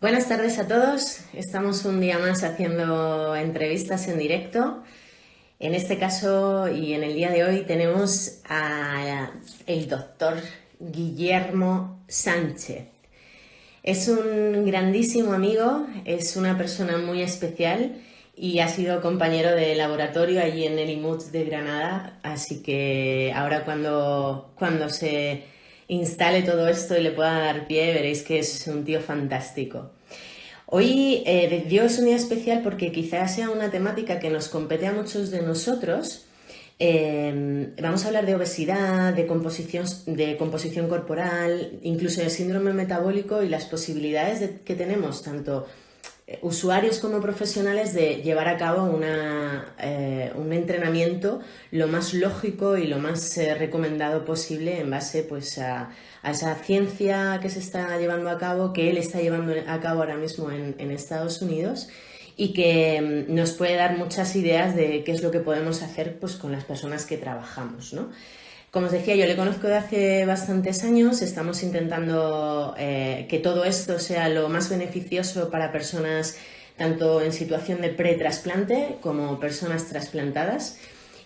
Buenas tardes a todos. Estamos un día más haciendo entrevistas en directo. En este caso y en el día de hoy tenemos a el doctor Guillermo Sánchez. Es un grandísimo amigo, es una persona muy especial y ha sido compañero de laboratorio allí en el IMUT de Granada, así que ahora cuando se instale todo esto y le pueda dar pie, veréis que es un tío fantástico. Hoy yo es un día especial porque quizás sea una temática que nos compete a muchos de nosotros. Vamos a hablar de obesidad, de composición corporal, incluso de síndrome metabólico y las posibilidades que tenemos, tanto usuarios como profesionales, de llevar a cabo un entrenamiento lo más lógico y lo más recomendado posible en base pues, a esa ciencia que se está llevando a cabo, que él está llevando a cabo ahora mismo en Estados Unidos y que nos puede dar muchas ideas de qué es lo que podemos hacer pues, con las personas que trabajamos, ¿no? Como os decía, yo le conozco de hace bastantes años, estamos intentando que todo esto sea lo más beneficioso para personas tanto en situación de pretrasplante como personas trasplantadas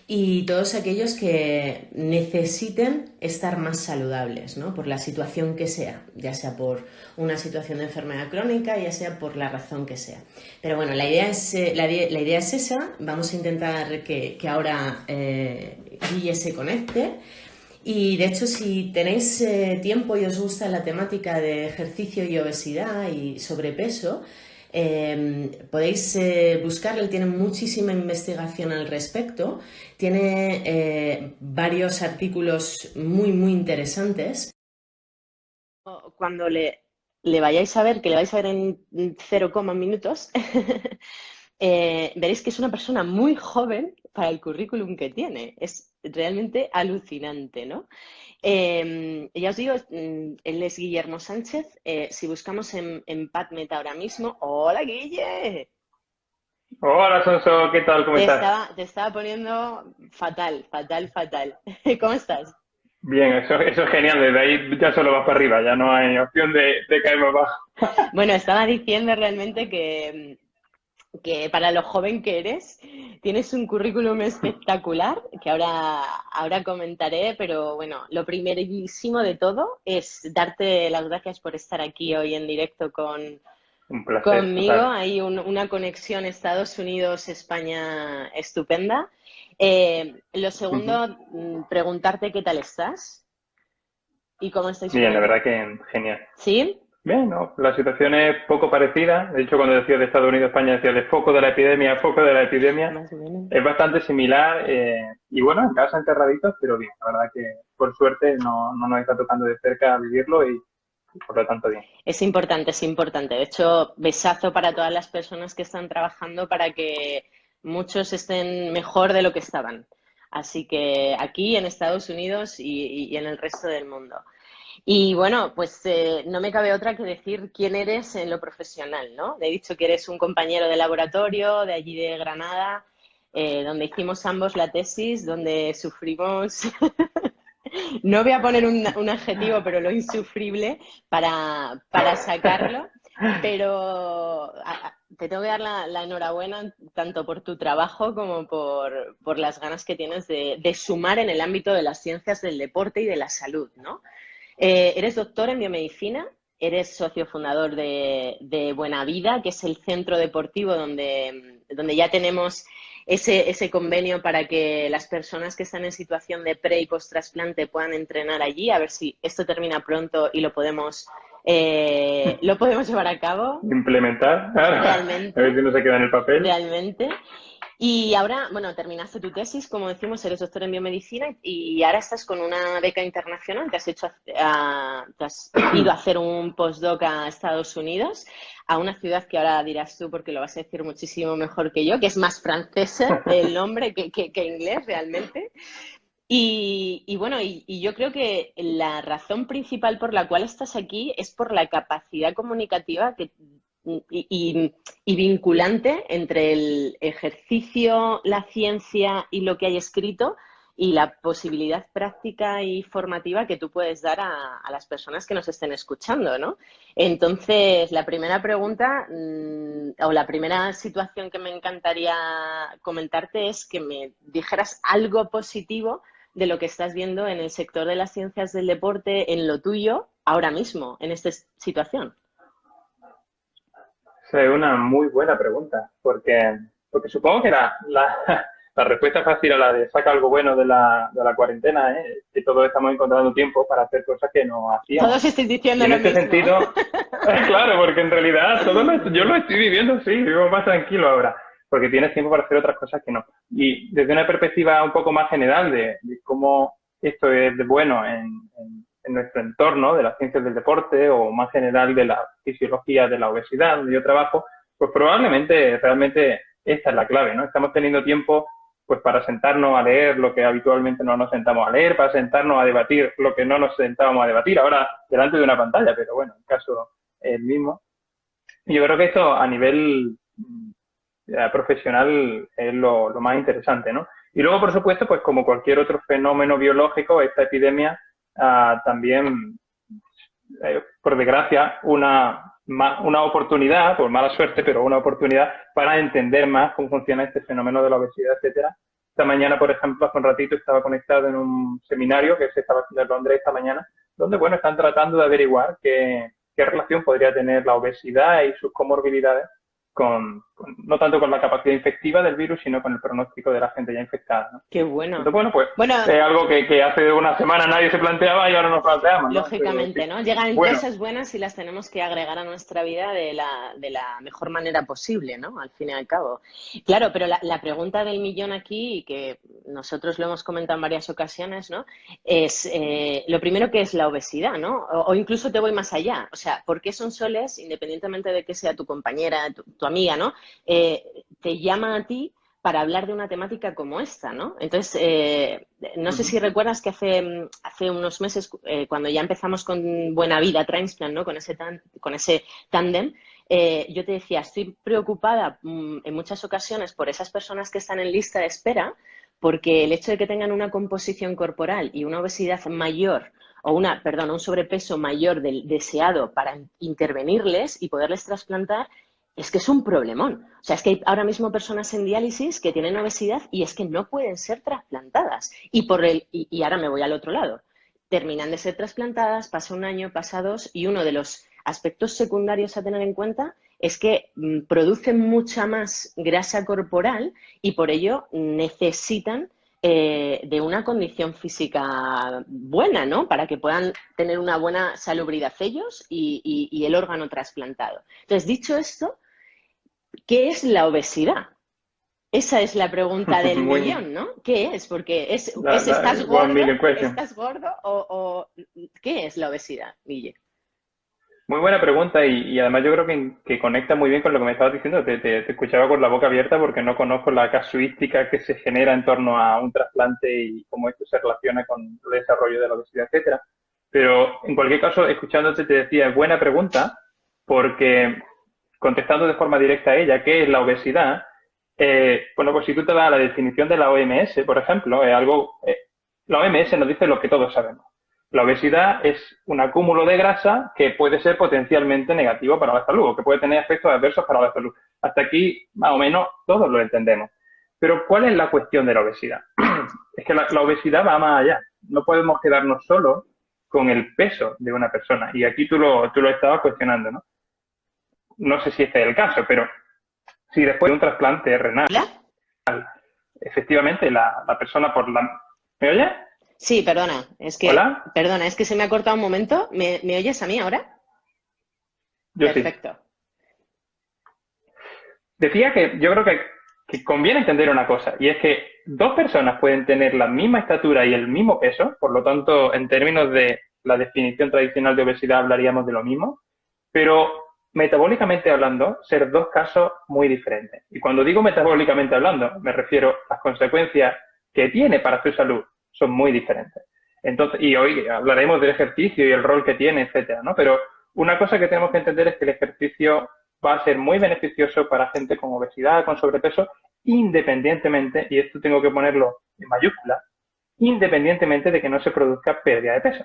y todos aquellos que necesiten estar más saludables, ¿no? Por la situación que sea, ya sea por una situación de enfermedad crónica, ya sea por la razón que sea. Pero bueno, la idea es esa, vamos a intentar que ahora Guille se conecte. Y de hecho, si tenéis tiempo y os gusta la temática de ejercicio y obesidad y sobrepeso, podéis buscarlo. Él tiene muchísima investigación al respecto, tiene varios artículos muy, muy interesantes. Cuando le vayáis a ver, que le vais a ver en 0, minutos, veréis que es una persona muy joven para el currículum que tiene. Es realmente alucinante, ¿no? Ya os digo, él es Guillermo Sánchez. Si buscamos en PubMed ahora mismo, ¡hola, Guille! Hola, Alfonso, ¿qué tal? ¿Cómo estás? Te estaba poniendo fatal, fatal, fatal. ¿Cómo estás? Bien, eso es genial. Desde ahí ya solo vas para arriba, ya no hay opción de caer más abajo. Bueno, estaba diciendo realmente que para lo joven que eres, tienes un currículum espectacular que ahora comentaré, pero bueno, lo primerísimo de todo es darte las gracias por estar aquí hoy en directo Un placer conmigo. total. Hay una conexión Estados Unidos-España estupenda. Lo Ujú. segundo, preguntarte qué tal estás y cómo estáis por Bien, la allí. verdad que genial. ¿Sí? Bien, ¿no? La situación es poco parecida. De hecho, cuando decía de Estados Unidos, España decía de foco de la epidemia, foco de la epidemia. Más o menos. Es bastante similar. Y bueno, en casa enterraditos, pero bien. La verdad que por suerte no nos está tocando de cerca vivirlo y por lo tanto bien. Es importante, es importante. De hecho, besazo para todas las personas que están trabajando para que muchos estén mejor de lo que estaban. Así que aquí en Estados Unidos y en el resto del mundo. Y bueno, pues no me cabe otra que decir quién eres en lo profesional, ¿no? He dicho que eres un compañero de laboratorio de allí de Granada, donde hicimos ambos la tesis, donde sufrimos. No voy a poner un adjetivo, pero lo insufrible para sacarlo. Pero te tengo que dar la enhorabuena tanto por tu trabajo como por las ganas que tienes de sumar en el ámbito de las ciencias del deporte y de la salud, ¿no? Eres doctor en biomedicina, eres socio fundador de Buena Vida, que es el centro deportivo donde ya tenemos ese convenio para que las personas que están en situación de pre y post trasplante puedan entrenar allí, a ver si esto termina pronto y lo podemos llevar a cabo Implementar, claro. A ver realmente, si no se queda en el papel. realmente. Y ahora, bueno, terminaste tu tesis, como decimos, eres doctor en biomedicina y ahora estás con una beca internacional, te has ido a hacer un postdoc a Estados Unidos, a una ciudad que ahora dirás tú porque lo vas a decir muchísimo mejor que yo, que es más francesa el nombre que inglés realmente. Y bueno, y yo creo que la razón principal por la cual estás aquí es por la capacidad comunicativa y vinculante entre el ejercicio, la ciencia y lo que hay escrito y la posibilidad práctica y formativa que tú puedes dar a las personas que nos estén escuchando, ¿no? Entonces, la primera pregunta o la primera situación que me encantaría comentarte es que me dijeras algo positivo de lo que estás viendo en el sector de las ciencias del deporte, en lo tuyo, ahora mismo, en esta situación. Esa es una muy buena pregunta, porque supongo que la respuesta fácil a la de saca algo bueno de la cuarentena es que todos estamos encontrando tiempo para hacer cosas que no hacíamos. Todos estáis Y diciendo en lo este mismo. sentido, claro, porque en realidad yo lo estoy viviendo, sí, vivo más tranquilo ahora, porque tienes tiempo para hacer otras cosas que no. Y desde una perspectiva un poco más general de cómo esto es de bueno en nuestro entorno de las ciencias del deporte o más general de la fisiología de la obesidad donde yo trabajo, pues probablemente realmente esta es la clave, ¿no? Estamos teniendo tiempo pues para sentarnos a leer lo que habitualmente no nos sentamos a leer, para sentarnos a debatir lo que no nos sentábamos a debatir, ahora delante de una pantalla, pero bueno, el caso es el mismo. Y yo creo que esto a nivel profesional es lo más interesante, ¿no? Y luego, por supuesto, pues como cualquier otro fenómeno biológico, esta epidemia también, por desgracia, una oportunidad, por mala suerte, pero una oportunidad para entender más cómo funciona este fenómeno de la obesidad, etcétera. Esta mañana, por ejemplo, hace un ratito estaba conectado en un seminario que se estaba haciendo en Londres esta mañana, donde, bueno, están tratando de averiguar qué relación podría tener la obesidad y sus comorbilidades no tanto con la capacidad infectiva del virus, sino con el pronóstico de la gente ya infectada, ¿no? Qué bueno. Entonces, bueno, pues Bueno, es algo que hace una semana nadie se planteaba y ahora nos planteamos, ¿no? lógicamente, Pero, sí. ¿no? Llegan Bueno, cosas buenas y las tenemos que agregar a nuestra vida de la mejor manera posible, ¿no? Al fin y al cabo. Claro, pero la pregunta del millón aquí, y que nosotros lo hemos comentado en varias ocasiones, ¿no? Es lo primero que es la obesidad, ¿no? O incluso te voy más allá. O sea, ¿por qué Sonsoles, independientemente de que sea tu compañera, tu amiga, ¿no? Te llama a ti para hablar de una temática como esta, ¿no? Entonces, no sé si recuerdas que hace unos meses, cuando ya empezamos con Buena Vida Transplant, ¿no? Con ese tándem, yo te decía, estoy preocupada en muchas ocasiones por esas personas que están en lista de espera, porque el hecho de que tengan una composición corporal y una obesidad mayor o un sobrepeso mayor del deseado para intervenirles y poderles trasplantar, es que es un problemón. O sea, es que hay ahora mismo personas en diálisis que tienen obesidad y es que no pueden ser trasplantadas. Y ahora me voy al otro lado. Terminan de ser trasplantadas, pasa un año, pasa dos, y uno de los aspectos secundarios a tener en cuenta es que producen mucha más grasa corporal y por ello necesitan de una condición física buena, ¿no? Para que puedan tener una buena salubridad ellos y el órgano trasplantado. Entonces, dicho esto, ¿qué es la obesidad? Esa es la pregunta del muy, millón, ¿no? ¿Qué es? Porque ¿estás one gordo? million question. ¿Estás gordo? ¿O qué es la obesidad, Guille? Muy buena pregunta y además yo creo que conecta muy bien con lo que me estabas diciendo. Te escuchaba con la boca abierta porque no conozco la casuística que se genera en torno a un trasplante y cómo esto se relaciona con el desarrollo de la obesidad, etcétera. Pero en cualquier caso, escuchándote te decía, buena pregunta, porque contestando de forma directa a ella, ¿qué es la obesidad? Bueno, pues si tú te das la definición de la OMS, por ejemplo, la OMS nos dice lo que todos sabemos. La obesidad es un acúmulo de grasa que puede ser potencialmente negativo para la salud o que puede tener efectos adversos para la salud. Hasta aquí, más o menos, todos lo entendemos. Pero, ¿cuál es la cuestión de la obesidad? Es que la obesidad va más allá. No podemos quedarnos solo con el peso de una persona. Y aquí tú lo estabas cuestionando, ¿no? No sé si este es el caso, pero si después de un trasplante renal, ¿Hola? efectivamente la persona ¿Me oye? Sí, ¿Hola? perdona, es que se me ha cortado un momento. ¿Me oyes a mí ahora? Yo sí. Perfecto. Decía que yo creo que conviene entender una cosa, y es que dos personas pueden tener la misma estatura y el mismo peso, por lo tanto, en términos de la definición tradicional de obesidad hablaríamos de lo mismo, pero metabólicamente hablando, ser dos casos muy diferentes. Y cuando digo metabólicamente hablando, me refiero a las consecuencias que tiene para su salud son muy diferentes. Entonces, y hoy hablaremos del ejercicio y el rol que tiene, etcétera, ¿no? Pero una cosa que tenemos que entender es que el ejercicio va a ser muy beneficioso para gente con obesidad, con sobrepeso, independientemente, y esto tengo que ponerlo en mayúscula, independientemente de que no se produzca pérdida de peso,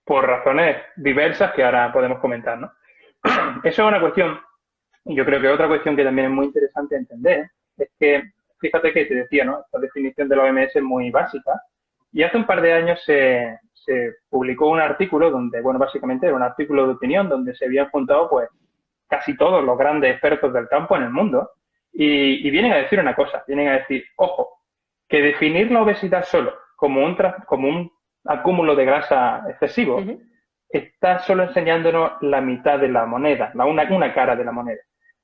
por razones diversas que ahora podemos comentar, ¿no? Eso es una cuestión. Y yo creo que otra cuestión que también es muy interesante entender es que, fíjate que te decía, ¿no? Esta definición de la OMS es muy básica. Y hace un par de años se publicó un artículo donde, bueno, básicamente era un artículo de opinión donde se habían juntado, pues, casi todos los grandes expertos del campo en el mundo. Y vienen a decir una cosa, vienen a decir, ojo, que definir la obesidad solo como un acúmulo de grasa excesivo está solo enseñándonos la mitad de la moneda, una cara de la moneda.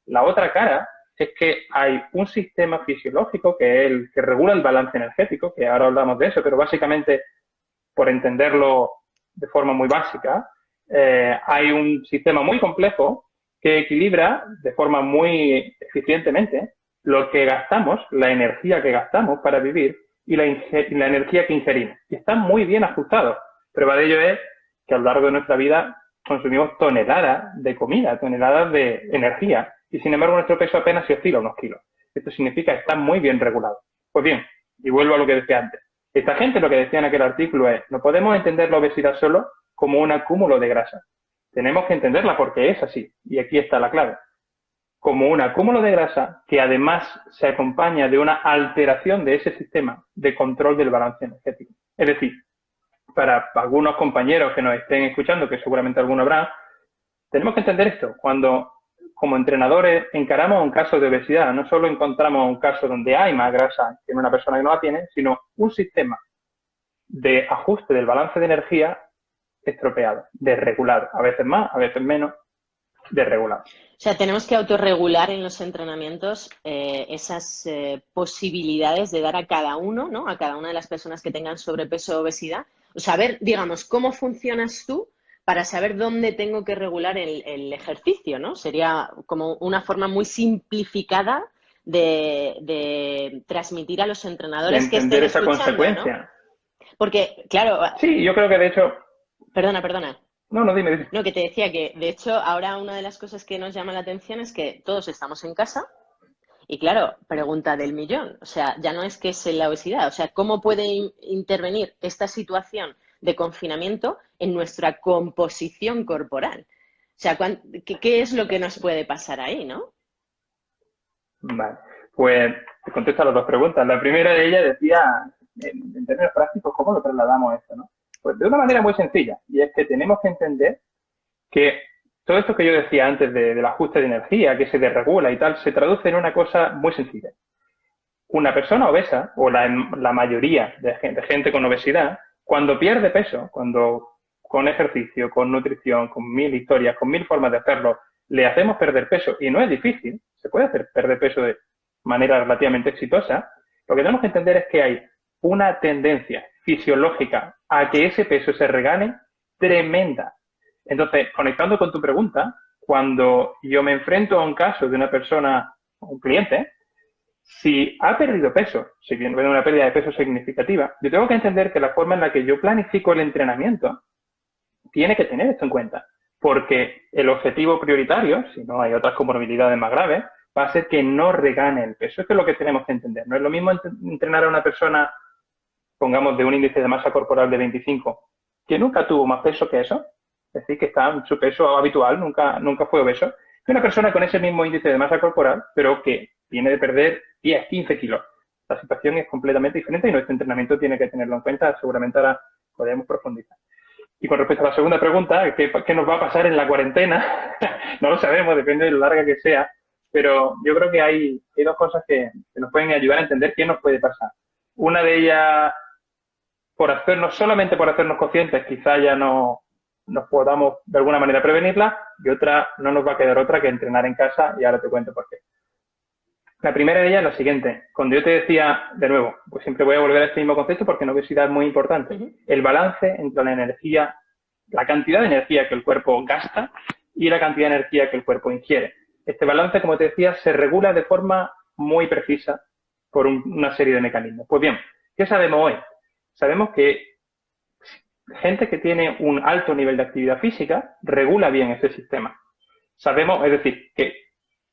La otra cara es que hay un sistema fisiológico que es el que regula el balance energético, que ahora hablamos de eso, pero básicamente, por entenderlo de forma muy básica, hay un sistema muy complejo que equilibra de forma muy eficientemente lo que gastamos, la energía que gastamos para vivir y la energía que ingerimos. Y está muy bien ajustado. Prueba de ello es que a lo largo de nuestra vida consumimos toneladas de comida, toneladas de energía, y sin embargo nuestro peso apenas se oscila unos kilos. Esto significa que está muy bien regulado. Pues bien, y vuelvo a lo que decía antes. Esta gente lo que decía en aquel artículo es, no podemos entender la obesidad solo como un acúmulo de grasa. Tenemos que entenderla porque es así, y aquí está la clave. Como un acúmulo de grasa que además se acompaña de una alteración de ese sistema de control del balance energético. Es decir, para algunos compañeros que nos estén escuchando, que seguramente alguno habrá, tenemos que entender esto. Cuando como entrenadores encaramos un caso de obesidad, no solo encontramos un caso donde hay más grasa que en una persona que no la tiene, sino un sistema de ajuste del balance de energía estropeado, desregulado, a veces más, a veces menos, desregulado. O sea, tenemos que autorregular en los entrenamientos esas posibilidades de dar a cada uno, ¿no? A cada una de las personas que tengan sobrepeso o obesidad. O saber, digamos, cómo funcionas tú para saber dónde tengo que regular el ejercicio, ¿no? Sería como una forma muy simplificada de transmitir a los entrenadores que estén esa escuchando, consecuencia. ¿no? Porque, claro... Sí, yo creo que de hecho... Perdona. No, dime. No, que te decía que, de hecho, ahora una de las cosas que nos llama la atención es que todos estamos en casa y, claro, pregunta del millón. O sea, ya no es que es la obesidad. O sea, ¿cómo puede intervenir esta situación de confinamiento en nuestra composición corporal? O sea, ¿qué es lo que nos puede pasar ahí, no? Vale, pues te contesto a las dos preguntas. La primera de ellas decía, en términos prácticos, ¿cómo lo trasladamos esto, no? Pues de una manera muy sencilla, y es que tenemos que entender que todo esto que yo decía antes del ajuste de energía, que se desregula y tal, se traduce en una cosa muy sencilla. Una persona obesa, o la mayoría de gente con obesidad, cuando pierde peso, cuando con ejercicio, con nutrición, con 1000 historias, con 1000 formas de hacerlo, le hacemos perder peso, y no es difícil, se puede hacer perder peso de manera relativamente exitosa, lo que tenemos que entender es que hay una tendencia fisiológica a que ese peso se regane tremenda. Entonces, conectando con tu pregunta, cuando yo me enfrento a un caso de una persona, un cliente, si ha perdido peso, si viene una pérdida de peso significativa, yo tengo que entender que la forma en la que yo planifico el entrenamiento tiene que tener esto en cuenta, porque el objetivo prioritario, si no hay otras comorbilidades más graves, va a ser que no regane el peso. Esto es lo que tenemos que entender. No es lo mismo entrenar a una persona, pongamos, de un índice de masa corporal de 25, que nunca tuvo más peso que eso, es decir, que está en su peso habitual, nunca fue obeso, que una persona con ese mismo índice de masa corporal, pero que viene de perder 10, 15 kilos. La situación es completamente diferente y nuestro entrenamiento tiene que tenerlo en cuenta. Seguramente ahora podemos profundizar. Y con respecto a la segunda pregunta, ¿qué nos va a pasar en la cuarentena? No lo sabemos, depende de lo larga que sea, pero yo creo que hay dos cosas que nos pueden ayudar a entender qué nos puede pasar. Una de ellas, solamente por hacernos conscientes, quizá ya no nos podamos de alguna manera prevenirla, y otra, no nos va a quedar otra que entrenar en casa, y ahora te cuento por qué. La primera de ellas es la siguiente. Cuando yo te decía, de nuevo, pues siempre voy a volver a este mismo concepto porque en obesidad es muy importante. El balance entre la energía, la cantidad de energía que el cuerpo gasta y la cantidad de energía que el cuerpo ingiere. Este balance, como te decía, se regula de forma muy precisa por una serie de mecanismos. Pues bien, ¿qué sabemos hoy? Sabemos que gente que tiene un alto nivel de actividad física regula bien ese sistema. Sabemos, es decir, que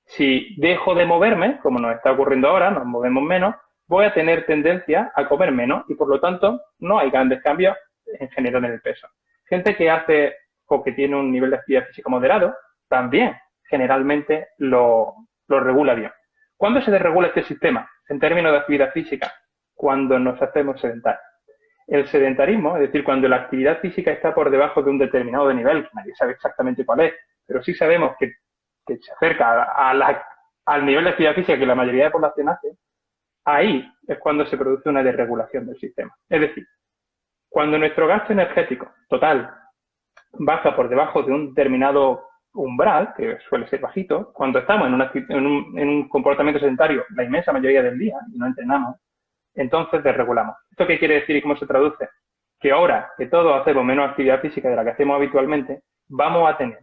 si dejo de moverme, como nos está ocurriendo ahora, nos movemos menos, voy a tener tendencia a comer menos y por lo tanto no hay grandes cambios en general en el peso. Gente que hace o que tiene un nivel de actividad física moderado, también generalmente lo regula bien. ¿Cuándo se desregula este sistema en términos de actividad física? Cuando nos hacemos sedentarios. El sedentarismo, es decir, cuando la actividad física está por debajo de un determinado nivel, que nadie sabe exactamente cuál es, pero sí sabemos que se acerca al nivel de actividad física que la mayoría de población hace, ahí es cuando se produce una desregulación del sistema. Es decir, cuando nuestro gasto energético total baja por debajo de un determinado umbral, que suele ser bajito, cuando estamos en un comportamiento sedentario la inmensa mayoría del día y no entrenamos, entonces desregulamos. ¿Esto qué quiere decir y cómo se traduce? Que ahora que todos hacemos menos actividad física de la que hacemos habitualmente, vamos a tener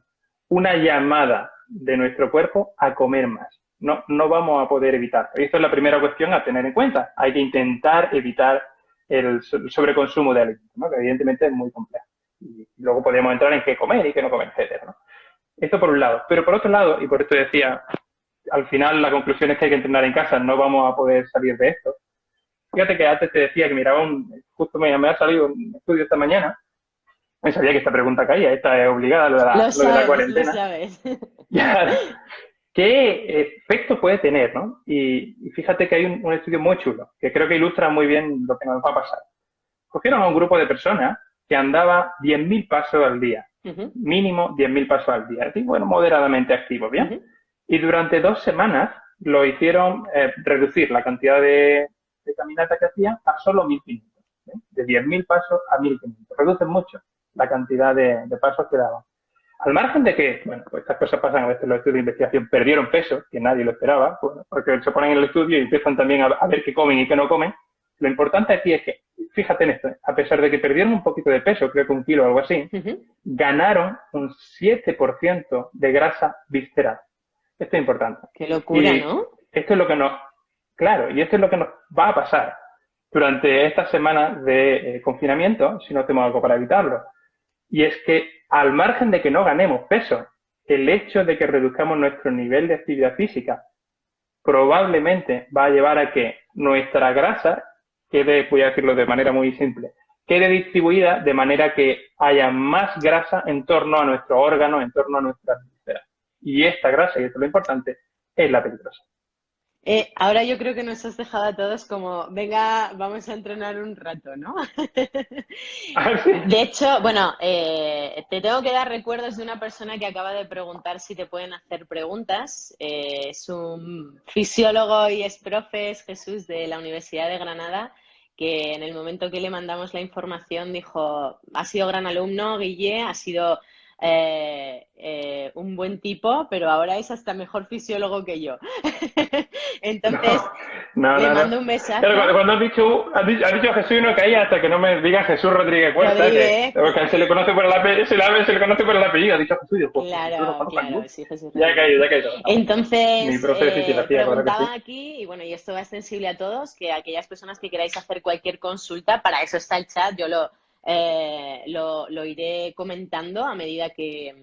una llamada de nuestro cuerpo a comer más. No vamos a poder evitarlo. Y esto es la primera cuestión a tener en cuenta. Hay que intentar evitar el sobreconsumo de alimentos, ¿no? Que evidentemente es muy complejo. Y luego podemos entrar en qué comer y qué no comer, etcétera, ¿no? Esto por un lado. Pero por otro lado, y por esto decía, al final la conclusión es que hay que entrenar en casa, no vamos a poder salir de esto. Fíjate que antes te decía que miraba justo me ha salido un estudio esta mañana, me sabía que esta pregunta caía, esta es obligada, lo de la cuarentena. Lo sabes. Claro. ¿Qué efecto puede tener, no? Y fíjate que hay un estudio muy chulo, que creo que ilustra muy bien lo que nos va a pasar. Cogieron a un grupo de personas que andaba 10.000 pasos al día, mínimo 10.000 pasos al día, así, bueno, moderadamente activos, ¿bien? Y durante 2 semanas lo hicieron reducir la cantidad de caminata que hacían a solo 1.500, ¿eh? De 10.000 pasos a 1.500. Reducen mucho la cantidad de pasos que daban. Al margen de que, bueno, pues estas cosas pasan a veces en los estudios de investigación, perdieron peso, que nadie lo esperaba, bueno, porque se ponen en el estudio y empiezan también a ver qué comen y qué no comen. Lo importante aquí es que, fíjate en esto, a pesar de que perdieron un poquito de peso, creo que 1 kilo o algo así, ganaron un 7% de grasa visceral. Esto es importante. Qué locura, y ¿no? Esto es lo que claro, y esto es lo que nos va a pasar durante estas semanas de confinamiento, si no hacemos algo para evitarlo. Y es que, al margen de que no ganemos peso, el hecho de que reduzcamos nuestro nivel de actividad física probablemente va a llevar a que nuestra grasa quede, voy a decirlo de manera muy simple, quede distribuida de manera que haya más grasa en torno a nuestros órganos, en torno a nuestras vísceras. Y esta grasa, y esto es lo importante, es la peligrosa. Ahora yo creo que nos has dejado a todos como, venga, vamos a entrenar un rato, ¿no? De hecho, bueno, te tengo que dar recuerdos de una persona que acaba de preguntar si te pueden hacer preguntas. Es un fisiólogo y es profe, es Jesús de la Universidad de Granada, que en el momento que le mandamos la información dijo, ha sido gran alumno, Guille, ha sido un buen tipo, pero ahora es hasta mejor fisiólogo que yo. Entonces, le mando un mensaje. Claro, cuando has dicho a Jesús no caía hasta que no me diga Jesús Rodríguez Cuesta, que se le conoce por el apellido, se le conoce por el apellido, ha dicho Jesús. Pues, claro, sí, Jesús. Ya ha caído. Entonces, preguntaba aquí, y bueno, y esto es sensible a todos, que aquellas personas que queráis hacer cualquier consulta, para eso está el chat, yo lo iré comentando a medida que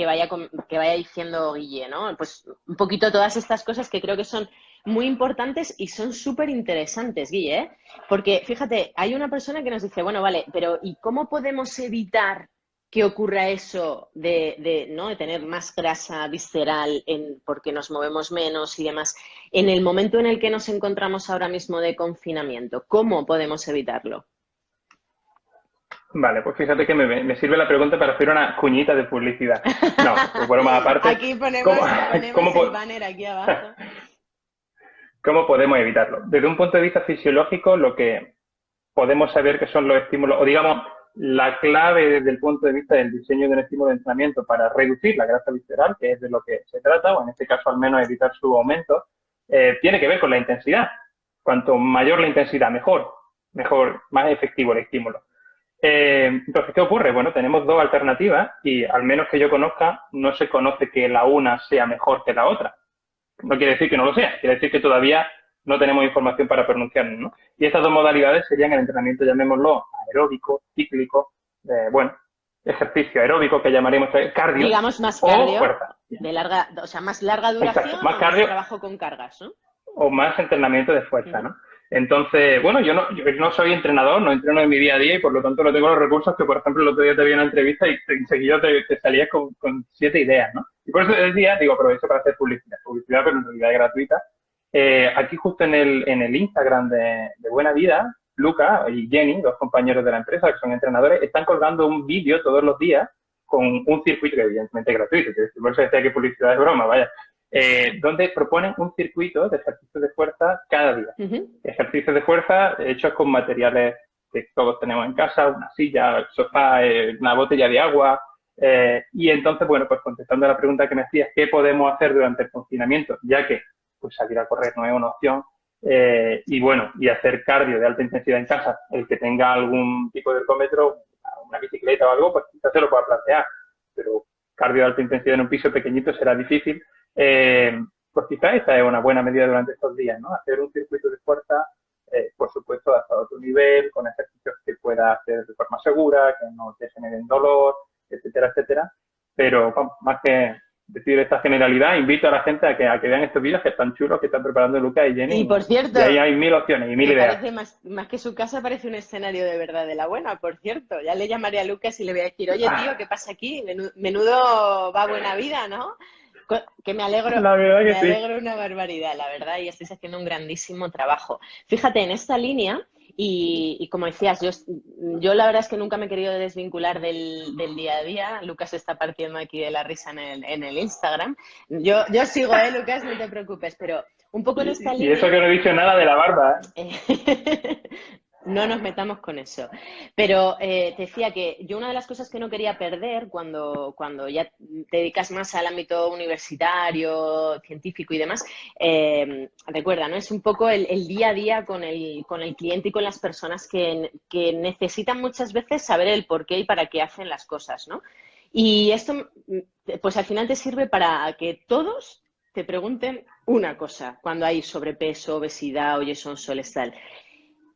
vaya diciendo Guille, ¿no? Pues un poquito todas estas cosas que creo que son muy importantes y son súper interesantes, Guille, ¿eh? Porque, fíjate, hay una persona que nos dice, bueno, vale, pero ¿y cómo podemos evitar que ocurra eso ¿no? de tener más grasa visceral porque nos movemos menos y demás? En el momento en el que nos encontramos ahora mismo de confinamiento, ¿cómo podemos evitarlo? Vale, pues fíjate que me sirve la pregunta para hacer una cuñita de publicidad. No, pues bueno, más aparte. Aquí ponemos el banner aquí abajo. ¿Cómo podemos evitarlo? Desde un punto de vista fisiológico, lo que podemos saber que son los estímulos, o digamos, la clave desde el punto de vista del diseño de un estímulo de entrenamiento para reducir la grasa visceral, que es de lo que se trata, o en este caso al menos evitar su aumento, tiene que ver con la intensidad. Cuanto mayor la intensidad, mejor, más efectivo el estímulo. Entonces, ¿qué ocurre? Bueno, tenemos 2 alternativas y al menos que yo conozca, no se conoce que la una sea mejor que la otra. No quiere decir que no lo sea, quiere decir que todavía no tenemos información para pronunciarnos, ¿no? Y estas 2 modalidades serían el entrenamiento, llamémoslo, aeróbico, cíclico, ejercicio aeróbico que llamaremos cardio. Digamos más cardio, de más larga duración. Exacto, más cardio, trabajo con cargas, ¿no? O más entrenamiento de fuerza, ¿no? Entonces, bueno, yo no soy entrenador, no entreno en mi día a día y por lo tanto no tengo los recursos que, por ejemplo, el otro día te vi en una entrevista y enseguida te salías con 7 ideas, ¿no? Y por eso decía, digo, aprovecho para hacer publicidad, pero en realidad es gratuita. Aquí justo en el Instagram de Buena Vida, Luca y Jenny, dos compañeros de la empresa que son entrenadores, están colgando un vídeo todos los días con un circuito que evidentemente es gratuito, que por eso decía que publicidad es broma, vaya, donde proponen un circuito de ejercicios de fuerza cada día. Ejercicios de fuerza hechos con materiales que todos tenemos en casa, una silla, el sofá, una botella de agua. Y entonces, bueno, pues contestando a la pregunta que me hacías, ¿qué podemos hacer durante el confinamiento? Ya que pues salir a correr no es una opción. Y bueno, y hacer cardio de alta intensidad en casa, el que tenga algún tipo de ergómetro, una bicicleta o algo, pues quizás se lo pueda plantear. Pero cardio de alta intensidad en un piso pequeñito será difícil. Pues quizás esta es una buena medida durante estos días, ¿no? Hacer un circuito de fuerza, por supuesto, hasta otro nivel, con ejercicios que pueda hacer de forma segura, que no te generen dolor, etcétera, etcétera. Pero vamos, más que decir esta generalidad, invito a la gente a que vean estos vídeos que están chulos, que están preparando Lucas y Jenny. Y por cierto, y ahí hay 1000 opciones y 1000 ideas. parece más que su casa, parece un escenario de verdad de la buena, por cierto. Ya le llamaré a Lucas y le voy a decir, oye, tío, ¿qué pasa aquí? Menudo va Buena Vida, ¿no? Que me alegro, La verdad que me alegro una barbaridad, la verdad, y estáis haciendo un grandísimo trabajo. Fíjate, en esta línea, y como decías, yo la verdad es que nunca me he querido desvincular del día a día. Lucas está partiendo aquí de la risa en el Instagram. Yo sigo, Lucas, no te preocupes, pero un poco en esta línea... Y eso que no he dicho nada de la barba, No nos metamos con eso. Pero te decía que yo una de las cosas que no quería perder cuando ya te dedicas más al ámbito universitario, científico y demás, recuerda, ¿no? Es un poco el día a día con el cliente y con las personas que necesitan muchas veces saber el por qué y para qué hacen las cosas, ¿no? Y esto, pues al final te sirve para que todos te pregunten una cosa cuando hay sobrepeso, obesidad, oye, son soles, tal.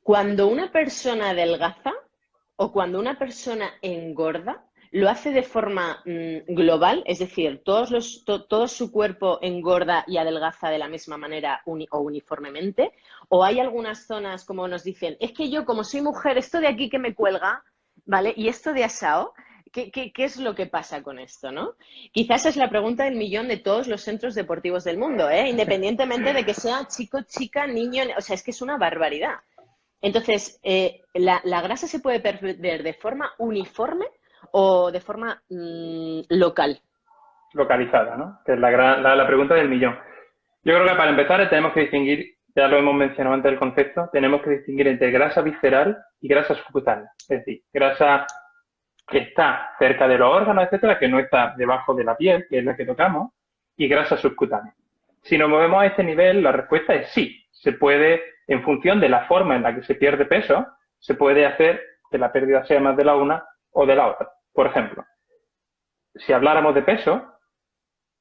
Cuando una persona adelgaza o cuando una persona engorda, lo hace de forma global, es decir, todo su cuerpo engorda y adelgaza de la misma manera o uniformemente, o hay algunas zonas, como nos dicen, es que yo como soy mujer, esto de aquí que me cuelga, ¿vale? Y esto de asao, ¿qué es lo que pasa con esto, no? Quizás es la pregunta del millón de todos los centros deportivos del mundo, ¿eh? Independientemente de que sea chico, chica, niño, o sea, es que es una barbaridad. Entonces, ¿la grasa se puede perder de forma uniforme o de forma local? localizada, ¿no? Que es la pregunta del millón. Yo creo que para empezar tenemos que distinguir, ya lo hemos mencionado antes el concepto, tenemos que distinguir entre grasa visceral y grasa subcutánea. Es decir, grasa que está cerca de los órganos, etcétera, que no está debajo de la piel, que es la que tocamos, y grasa subcutánea. Si nos movemos a este nivel, la respuesta es sí. Se puede, en función de la forma en la que se pierde peso, se puede hacer que la pérdida sea más de la una o de la otra. Por ejemplo, si habláramos de peso,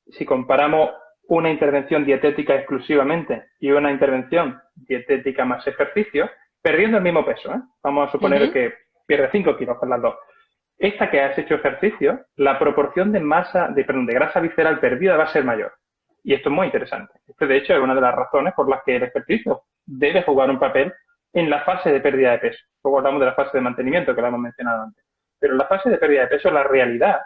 si comparamos una intervención dietética exclusivamente y una intervención dietética más ejercicio, perdiendo el mismo peso, ¿eh? Vamos a suponer que pierde 5 kilos con las dos. Esta que has hecho ejercicio, la proporción de grasa visceral perdida va a ser mayor. Y esto es muy interesante. Esto, de hecho, es una de las razones por las que el ejercicio debe jugar un papel en la fase de pérdida de peso. Luego hablamos de la fase de mantenimiento, que la hemos mencionado antes. Pero en la fase de pérdida de peso, la realidad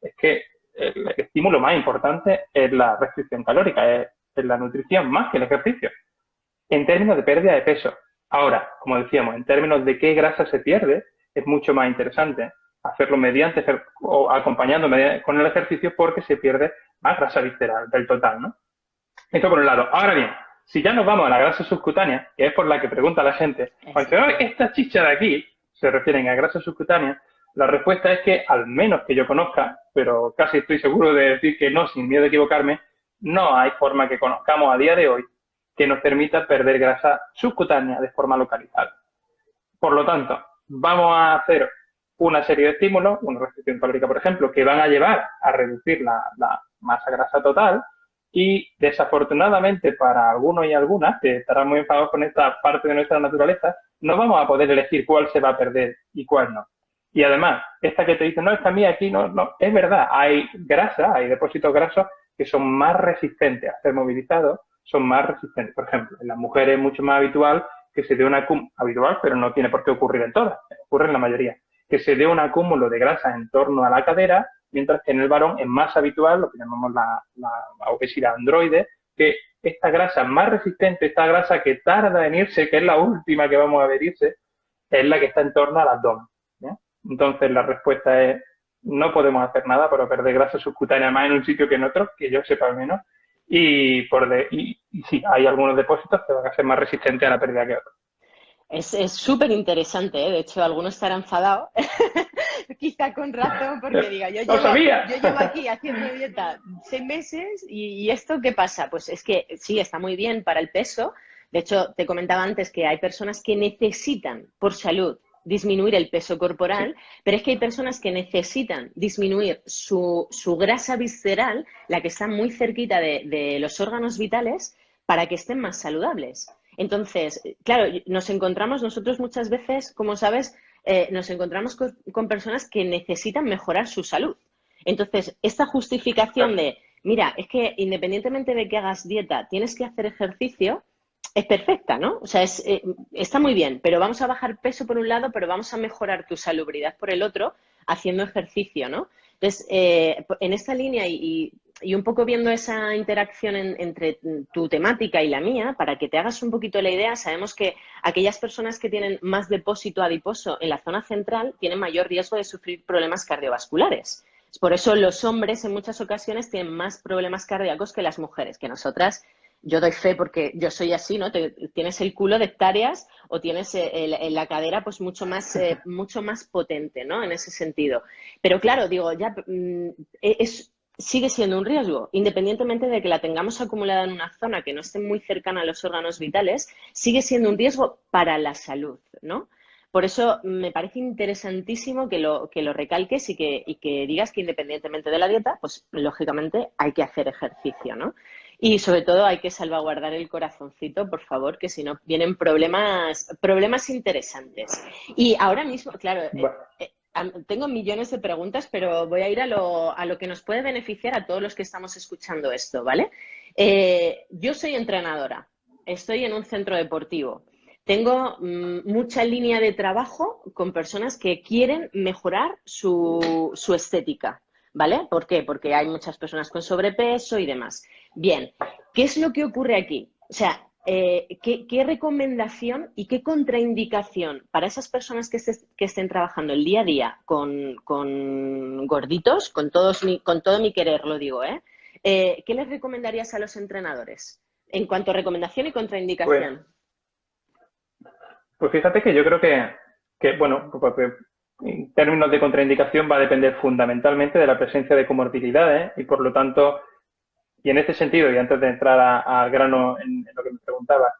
es que el estímulo más importante es la restricción calórica, es la nutrición más que el ejercicio, en términos de pérdida de peso. Ahora, como decíamos, en términos de qué grasa se pierde, es mucho más interesante hacerlo mediante o acompañando con el ejercicio porque se pierde más grasa visceral del total, ¿no? Esto por un lado. Ahora bien, si ya nos vamos a la grasa subcutánea, que es por la que pregunta la gente, cuando esta chicha de aquí se refieren a grasa subcutánea, la respuesta es que, al menos que yo conozca, pero casi estoy seguro de decir que no, sin miedo a equivocarme, no hay forma que conozcamos a día de hoy que nos permita perder grasa subcutánea de forma localizada. Por lo tanto, vamos a hacer una serie de estímulos, una restricción calórica, por ejemplo, que van a llevar a reducir la masa grasa total y, desafortunadamente para algunos y algunas, que estarán muy enfadados con esta parte de nuestra naturaleza, no vamos a poder elegir cuál se va a perder y cuál no. Y además, esta que te dice, no, esta a mí aquí no, es verdad, hay grasa, hay depósitos grasos que son más resistentes a ser movilizados, son más resistentes. Por ejemplo, en las mujeres es mucho más habitual que se dé un acúmulo habitual, pero no tiene por qué ocurrir en todas, ocurre en la mayoría, que se dé un acúmulo de grasa en torno a la cadera, mientras que en el varón es más habitual lo que llamamos la obesidad androide, que esta grasa más resistente, esta grasa que tarda en irse, que es la última que vamos a ver irse, es la que está en torno al abdomen. ¿Ya? Entonces la respuesta es, no podemos hacer nada para perder grasa subcutánea más en un sitio que en otro, que yo sepa al menos, y sí, hay algunos depósitos que van a ser más resistentes a la pérdida que otros. Es súper interesante, ¿eh? De hecho, algunos estarán enfadados, quizá con razón, porque diga, yo llevo aquí haciendo dieta 6 meses y ¿esto qué pasa? Pues es que sí, está muy bien para el peso. De hecho, te comentaba antes que hay personas que necesitan, por salud, disminuir el peso corporal, pero es que hay personas que necesitan disminuir su grasa visceral, la que está muy cerquita de los órganos vitales, para que estén más saludables. Entonces, claro, nos encontramos nosotros muchas veces, como sabes, nos encontramos con personas que necesitan mejorar su salud. Entonces, esta justificación de, mira, es que independientemente de que hagas dieta, tienes que hacer ejercicio, es perfecta, ¿no? O sea, está muy bien, pero vamos a bajar peso por un lado, pero vamos a mejorar tu salubridad por el otro haciendo ejercicio, ¿no? Entonces, en esta línea y un poco viendo esa interacción entre tu temática y la mía, para que te hagas un poquito la idea, sabemos que aquellas personas que tienen más depósito adiposo en la zona central tienen mayor riesgo de sufrir problemas cardiovasculares. Por eso los hombres en muchas ocasiones tienen más problemas cardíacos que las mujeres, que nosotras. Yo doy fe porque yo soy así, ¿no? Tienes el culo de hectáreas o tienes la cadera pues mucho más potente, ¿no? En ese sentido. Pero claro, digo, ya sigue siendo un riesgo, independientemente de que la tengamos acumulada en una zona que no esté muy cercana a los órganos vitales, sigue siendo un riesgo para la salud, ¿no? Por eso me parece interesantísimo que lo recalques y que digas que independientemente de la dieta, pues lógicamente hay que hacer ejercicio, ¿no? Y sobre todo hay que salvaguardar el corazoncito, por favor, que si no vienen problemas interesantes. Y ahora mismo, claro, tengo millones de preguntas, pero voy a ir a lo que nos puede beneficiar a todos los que estamos escuchando esto, ¿vale? Yo soy entrenadora, estoy en un centro deportivo. Tengo mucha línea de trabajo con personas que quieren mejorar su estética, ¿vale? ¿Por qué? Porque hay muchas personas con sobrepeso y demás. Bien, ¿qué es lo que ocurre aquí? O sea, ¿qué recomendación y qué contraindicación para esas personas que estén trabajando el día a día con gorditos, con todo mi querer lo digo, ¿qué les recomendarías a los entrenadores en cuanto a recomendación y contraindicación? Pues fíjate que yo creo que bueno, porque en términos de contraindicación va a depender fundamentalmente de la presencia de comorbilidades y por lo tanto, y en este sentido, y antes de entrar al grano en lo que me preguntaba,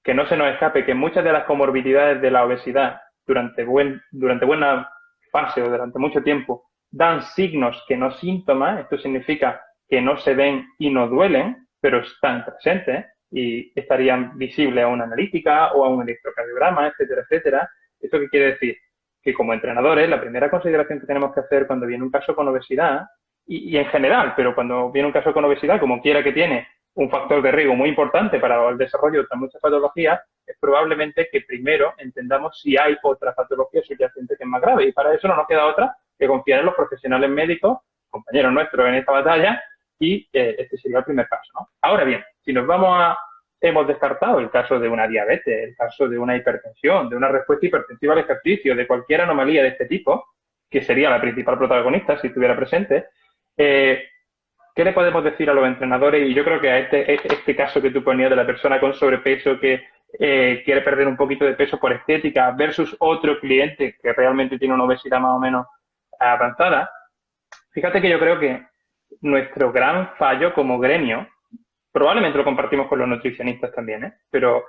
que no se nos escape que muchas de las comorbilidades de la obesidad durante buena fase o durante mucho tiempo dan signos que no síntomas, esto significa que no se ven y no duelen, pero están presentes y estarían visibles a una analítica o a un electrocardiograma, etcétera, etcétera. ¿Esto qué quiere decir? Que como entrenadores, la primera consideración que tenemos que hacer cuando viene un caso con obesidad, y en general, pero cuando viene un caso con obesidad, como quiera que tiene un factor de riesgo muy importante para el desarrollo de otras muchas patologías, es probablemente que primero entendamos si hay otra patología subyacente que es más grave. Y para eso no nos queda otra que confiar en los profesionales médicos, compañeros nuestros en esta batalla, y este sería el primer paso, ¿no? Ahora bien, si nos hemos descartado el caso de una diabetes, el caso de una hipertensión, de una respuesta hipertensiva al ejercicio, de cualquier anomalía de este tipo, que sería la principal protagonista si estuviera presente, ¿qué le podemos decir a los entrenadores? Y yo creo que a este caso que tú ponías de la persona con sobrepeso que quiere perder un poquito de peso por estética versus otro cliente que realmente tiene una obesidad más o menos avanzada, fíjate que yo creo que nuestro gran fallo como gremio, probablemente lo compartimos con los nutricionistas también, pero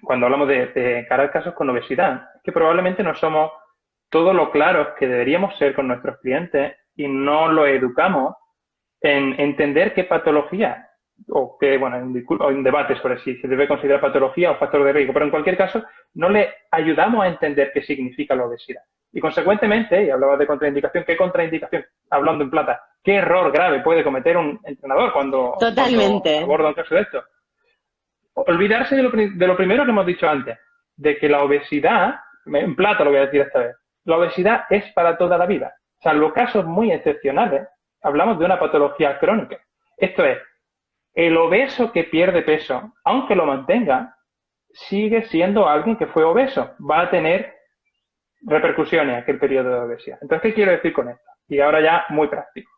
cuando hablamos de cara a casos con obesidad, es que probablemente no somos todo lo claros que deberíamos ser con nuestros clientes y no los educamos en entender qué patología o qué, bueno, en debate sobre si se debe considerar patología o factor de riesgo, pero en cualquier caso no le ayudamos a entender qué significa la obesidad. Y consecuentemente, y hablabas de contraindicación, ¿qué contraindicación? Hablando en plata, ¿qué error grave puede cometer un entrenador cuando aborda un caso de esto? olvidarse de lo primero que hemos dicho antes, de que la obesidad, en plata lo voy a decir esta vez, la obesidad es para toda la vida. Salvo casos muy excepcionales, hablamos de una patología crónica. Esto es, el obeso que pierde peso, aunque lo mantenga, sigue siendo alguien que fue obeso. Va a tener repercusiones aquel periodo de obesidad. Entonces, ¿qué quiero decir con esto? Y ahora ya muy práctico.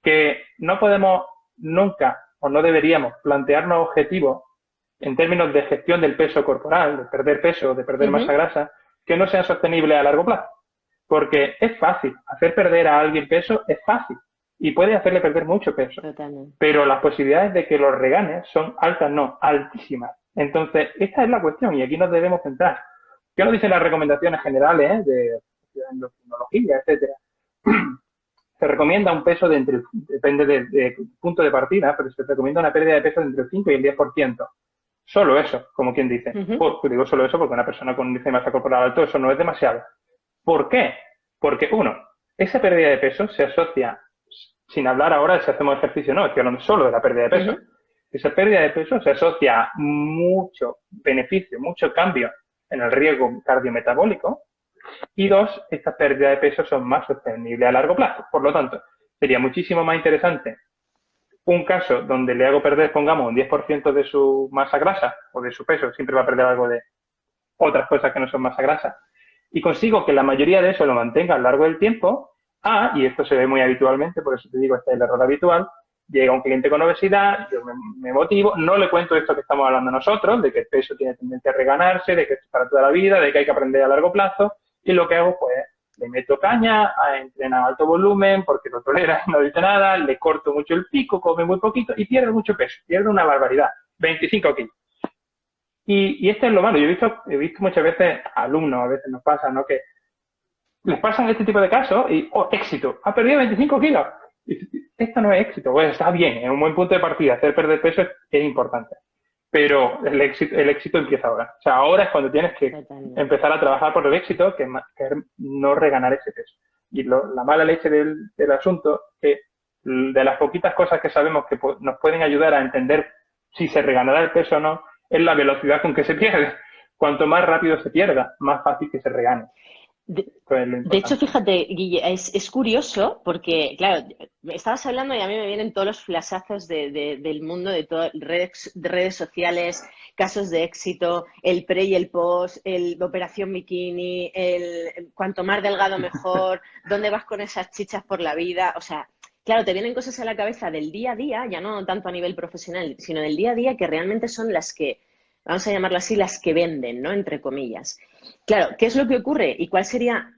Que no podemos nunca o no deberíamos plantearnos objetivos en términos de gestión del peso corporal, de perder peso, de perder masa grasa, que no sean sostenibles a largo plazo. Porque es fácil. Hacer perder a alguien peso es fácil. Y puede hacerle perder mucho peso. Totalmente. Pero las posibilidades de que lo regane son altas, no, altísimas. Entonces, esta es la cuestión y aquí nos debemos centrar. ¿Qué nos dicen las recomendaciones generales de endocrinología, etcétera? Se recomienda un peso de entre, depende del punto de partida, pero se recomienda una pérdida de peso de entre el 5 y el 10%. Solo eso, como quien dice. Digo solo eso porque una persona con un índice de masa corporal alto, eso no es demasiado. ¿Por qué? Porque, uno, esa pérdida de peso se asocia, sin hablar ahora de si hacemos ejercicio o no, estoy hablando solo de la pérdida de peso. Esa pérdida de peso se asocia a mucho beneficio, mucho cambio en el riesgo cardiometabólico. Y dos, estas pérdidas de peso son más sostenibles a largo plazo. Por lo tanto, sería muchísimo más interesante un caso donde le hago perder, pongamos, un 10% de su masa grasa o de su peso, siempre va a perder algo de otras cosas que no son masa grasa, y consigo que la mayoría de eso lo mantenga a lo largo del tiempo. Y esto se ve muy habitualmente, por eso te digo, este es el error habitual. Llega un cliente con obesidad, yo me motivo, no le cuento esto que estamos hablando nosotros, de que el peso tiene tendencia a reganarse, de que es para toda la vida, de que hay que aprender a largo plazo, y lo que hago, pues, le meto caña, entrena a alto volumen, porque lo tolera, no dice nada, le corto mucho el pico, come muy poquito, y pierde mucho peso, pierde una barbaridad, 25 kilos. Y esto es lo malo, yo he visto muchas veces alumnos, a veces nos pasa, ¿no?, que les pasan este tipo de casos y, éxito, ha perdido 25 kilos. Esto no es éxito, bueno, está bien, es un buen punto de partida, hacer perder peso es importante, pero el éxito empieza ahora. O sea, ahora es cuando tienes que empezar a trabajar por el éxito, que es no reganar ese peso. Y la mala leche del asunto es que de las poquitas cosas que sabemos que nos pueden ayudar a entender si se reganará el peso o no, es la velocidad con que se pierde. Cuanto más rápido se pierda, más fácil que se regane. De hecho, fíjate, Guille, es curioso porque, claro, estabas hablando y a mí me vienen todos los flashazos del mundo de redes sociales, casos de éxito, el pre y el post, la operación bikini, el cuanto más delgado mejor, dónde vas con esas chichas por la vida. O sea, claro, te vienen cosas a la cabeza del día a día, ya no tanto a nivel profesional, sino del día a día, que realmente son las que, vamos a llamarlo así, las que venden, ¿no?, entre comillas. Claro, ¿qué es lo que ocurre? ¿Y cuál sería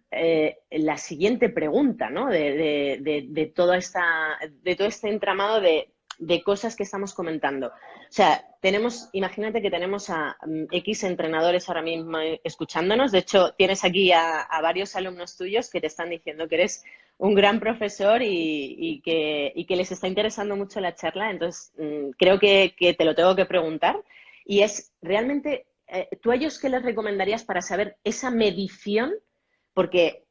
la siguiente pregunta, ¿no?, de todo este entramado de cosas que estamos comentando? O sea, imagínate que tenemos a X entrenadores ahora mismo escuchándonos. De hecho, tienes aquí a varios alumnos tuyos que te están diciendo que eres un gran profesor y que les está interesando mucho la charla. Entonces, creo que te lo tengo que preguntar. Y es realmente, ¿tú a ellos qué les recomendarías para saber esa medición? Porque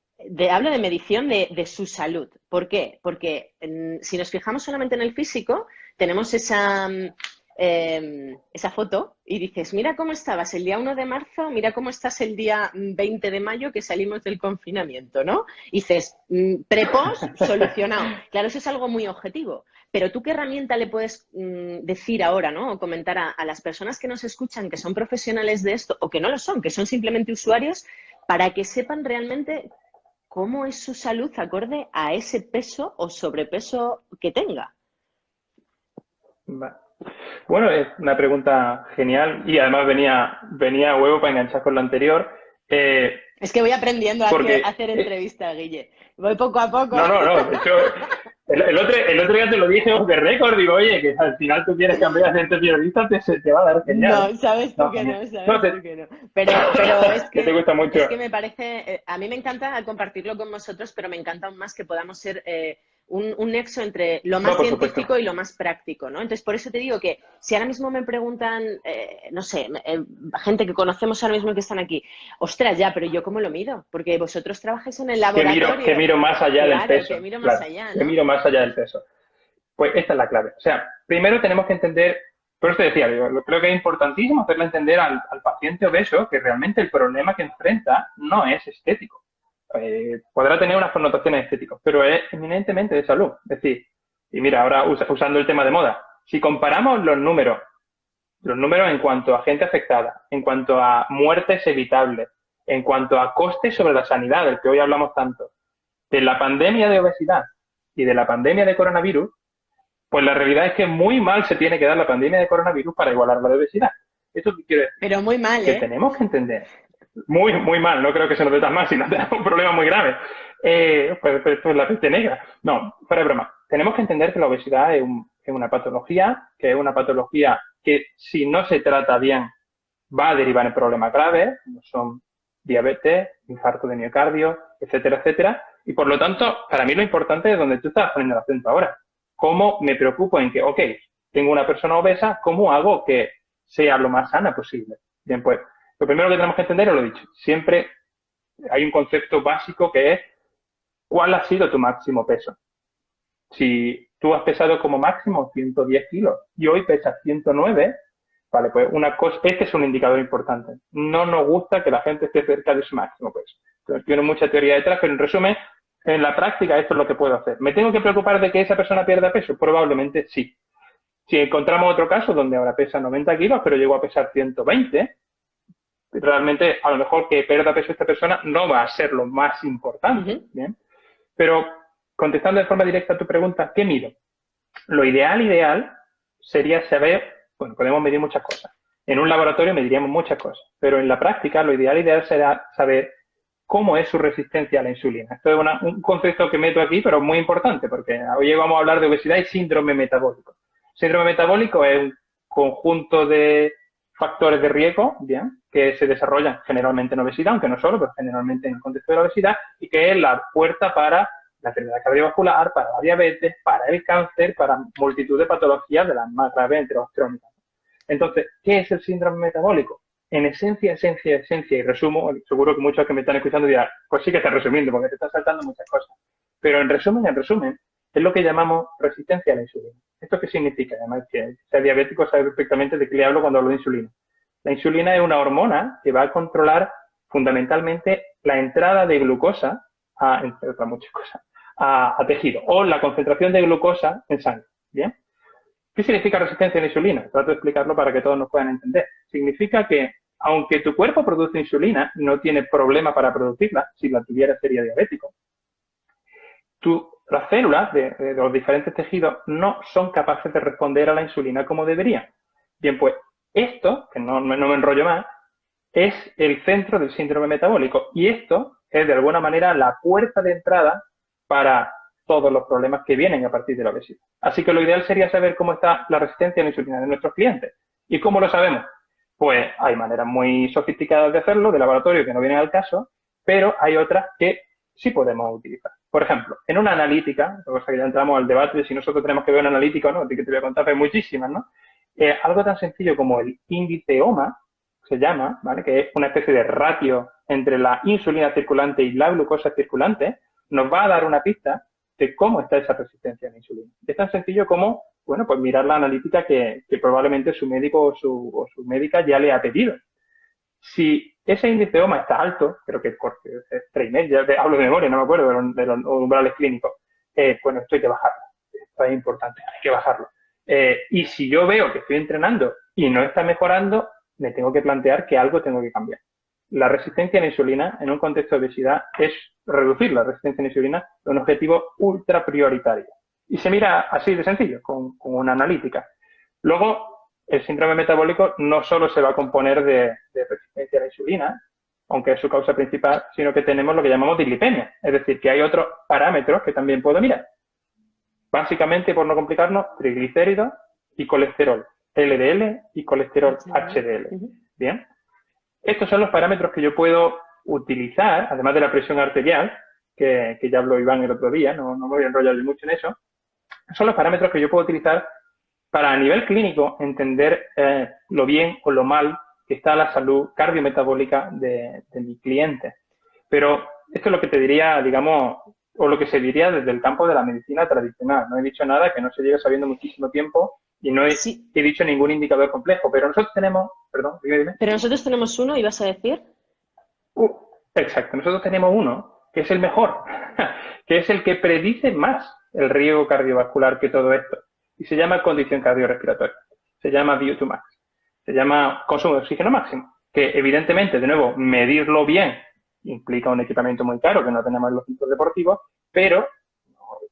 hablo de medición de su salud. ¿Por qué? Porque si nos fijamos solamente en el físico, tenemos esa foto y dices, mira cómo estabas el día 1 de marzo, mira cómo estás el día 20 de mayo que salimos del confinamiento, ¿no? Y dices, pre-post, solucionado. Claro, eso es algo muy objetivo. Pero ¿tú qué herramienta le puedes decir ahora, ¿no?, o comentar a las personas que nos escuchan, que son profesionales de esto o que no lo son, que son simplemente usuarios, para que sepan realmente cómo es su salud acorde a ese peso o sobrepeso que tenga? Bueno, es una pregunta genial y además venía a huevo para enganchar con lo anterior. Es que voy aprendiendo a hacer entrevistas, Guille. Voy poco a poco. No. De hecho, el otro día te lo dije de récord. Digo, oye, que al final tú quieres cambiar de periodista, te va a dar genial. No, sabes tú que no. Pero es que te gusta mucho. Es que me parece... a mí me encanta compartirlo con vosotros, pero me encanta aún más que podamos ser... un nexo entre lo más científico y lo más práctico, ¿no? Entonces, por eso te digo que si ahora mismo me preguntan, no sé, gente que conocemos ahora mismo que están aquí, ostras, ya, pero ¿yo cómo lo mido? Porque vosotros trabajáis en el laboratorio. Que miro más allá del peso. Que miro más allá, ¿no? Que miro más allá del peso. Pues esta es la clave. O sea, primero tenemos que entender Por eso te decía, yo creo que es importantísimo hacerle entender al paciente obeso que realmente el problema que enfrenta no es estético. Podrá tener unas connotaciones estéticas, pero es eminentemente de salud. Es decir, y mira, ahora usando el tema de moda, si comparamos los números en cuanto a gente afectada, en cuanto a muertes evitables, en cuanto a costes sobre la sanidad, del que hoy hablamos tanto, de la pandemia de obesidad y de la pandemia de coronavirus, pues la realidad es que muy mal se tiene que dar la pandemia de coronavirus para igualar la de obesidad. ¿Esto qué quiere decir? Pero muy mal, Que tenemos que entender. Muy, muy mal, no creo que se nos dé tan mal, si no tenemos un problema muy grave. Pues la peste negra. No, fuera de broma. Tenemos que entender que la obesidad es una patología, que si no se trata bien va a derivar en problemas graves, como son diabetes, infarto de miocardio, etcétera, etcétera. Y por lo tanto, para mí lo importante es donde tú estás poniendo el acento ahora. ¿Cómo me preocupo en que, ok, tengo una persona obesa, ¿cómo hago que sea lo más sana posible? Bien, pues, lo primero que tenemos que entender, lo he dicho, siempre hay un concepto básico que es ¿cuál ha sido tu máximo peso? Si tú has pesado como máximo 110 kilos y hoy pesas 109, vale, pues este es un indicador importante. No nos gusta que la gente esté cerca de su máximo peso. Entonces, tiene mucha teoría detrás, pero en resumen, en la práctica esto es lo que puedo hacer. ¿Me tengo que preocupar de que esa persona pierda peso? Probablemente sí. Si encontramos otro caso donde ahora pesa 90 kilos, pero llegó a pesar 120, realmente a lo mejor que pierda peso esta persona no va a ser lo más importante. ¿Bien? Pero contestando de forma directa a tu pregunta, ¿qué mido? Lo ideal sería saber, bueno, podemos medir muchas cosas. En un laboratorio mediríamos muchas cosas, pero en la práctica lo ideal será saber cómo es su resistencia a la insulina. Esto es un concepto que meto aquí, pero muy importante, porque hoy vamos a hablar de obesidad y síndrome metabólico. Síndrome metabólico es un conjunto de factores de riesgo, bien, que se desarrollan generalmente en obesidad, aunque no solo, pero generalmente en el contexto de la obesidad, y que es la puerta para la enfermedad cardiovascular, para la diabetes, para el cáncer, para multitud de patologías de las más graves, entre las crónicas. Entonces, ¿qué es el síndrome metabólico? En esencia, y resumo, seguro que muchos que me están escuchando dirán, pues sí que estás resumiendo, porque te están saltando muchas cosas. Pero en resumen, es lo que llamamos resistencia a la insulina. ¿Esto qué significa? Además, que sea diabético sabe perfectamente de qué le hablo cuando hablo de insulina. La insulina es una hormona que va a controlar fundamentalmente la entrada de glucosa, entre otras muchas cosas, a tejido, o la concentración de glucosa en sangre. ¿Bien? ¿Qué significa resistencia a la insulina? Trato de explicarlo para que todos nos puedan entender. Significa que, aunque tu cuerpo produce insulina, no tiene problema para producirla, si la tuviera sería diabético. Las células de los diferentes tejidos no son capaces de responder a la insulina como deberían. Bien, pues esto, que no me enrollo más, es el centro del síndrome metabólico. Y esto es, de alguna manera, la puerta de entrada para todos los problemas que vienen a partir de la obesidad. Así que lo ideal sería saber cómo está la resistencia a la insulina de nuestros clientes. ¿Y cómo lo sabemos? Pues hay maneras muy sofisticadas de hacerlo, de laboratorio, que no vienen al caso, pero hay otras que sí podemos utilizar. Por ejemplo, en una analítica, cosa que ya entramos al debate de si nosotros tenemos que ver una analítica o no, de que te voy a contar, hay muchísimas, ¿no? Algo tan sencillo como el índice OMA, se llama, ¿vale? Que es una especie de ratio entre la insulina circulante y la glucosa circulante, nos va a dar una pista de cómo está esa resistencia a la insulina. Es tan sencillo como, bueno, pues mirar la analítica que probablemente su médico o su médica ya le ha pedido. Si ese índice OMA está alto, creo que es 3,5, ya hablo de memoria, no me acuerdo de los umbrales clínicos, bueno, esto hay que bajarlo. Esto es importante, hay que bajarlo. Y si yo veo que estoy entrenando y no está mejorando, me tengo que plantear que algo tengo que cambiar. La resistencia a la insulina en un contexto de obesidad es reducir la resistencia a la insulina de un objetivo ultra prioritario. Y se mira así de sencillo, con una analítica. Luego, el síndrome metabólico no solo se va a componer de resistencia a la insulina, aunque es su causa principal, sino que tenemos lo que llamamos dislipemia. Es decir, que hay otros parámetros que también puedo mirar. Básicamente, por no complicarnos, triglicéridos y colesterol LDL y colesterol HDL. Bien. Estos son los parámetros que yo puedo utilizar, además de la presión arterial, que ya habló Iván el otro día, no me voy a enrollar mucho en eso. Son los parámetros que yo puedo utilizar para, a nivel clínico, entender lo bien o lo mal que está la salud cardiometabólica de mi cliente. Pero esto es lo que te diría, digamos, o lo que se diría desde el campo de la medicina tradicional. No he dicho nada que no se lleve sabiendo muchísimo tiempo y no he, Sí, he dicho ningún indicador complejo, pero nosotros tenemos, perdón, dime. pero nosotros tenemos uno, ¿ibas a decir? Uh, exacto, nosotros tenemos uno que es el mejor, que es el que predice más el riesgo cardiovascular que todo esto. Y se llama condición cardiorrespiratoria, se llama VO2 max, se llama consumo de oxígeno máximo, que evidentemente, de nuevo, medirlo bien implica un equipamiento muy caro que no tenemos en los centros deportivos, pero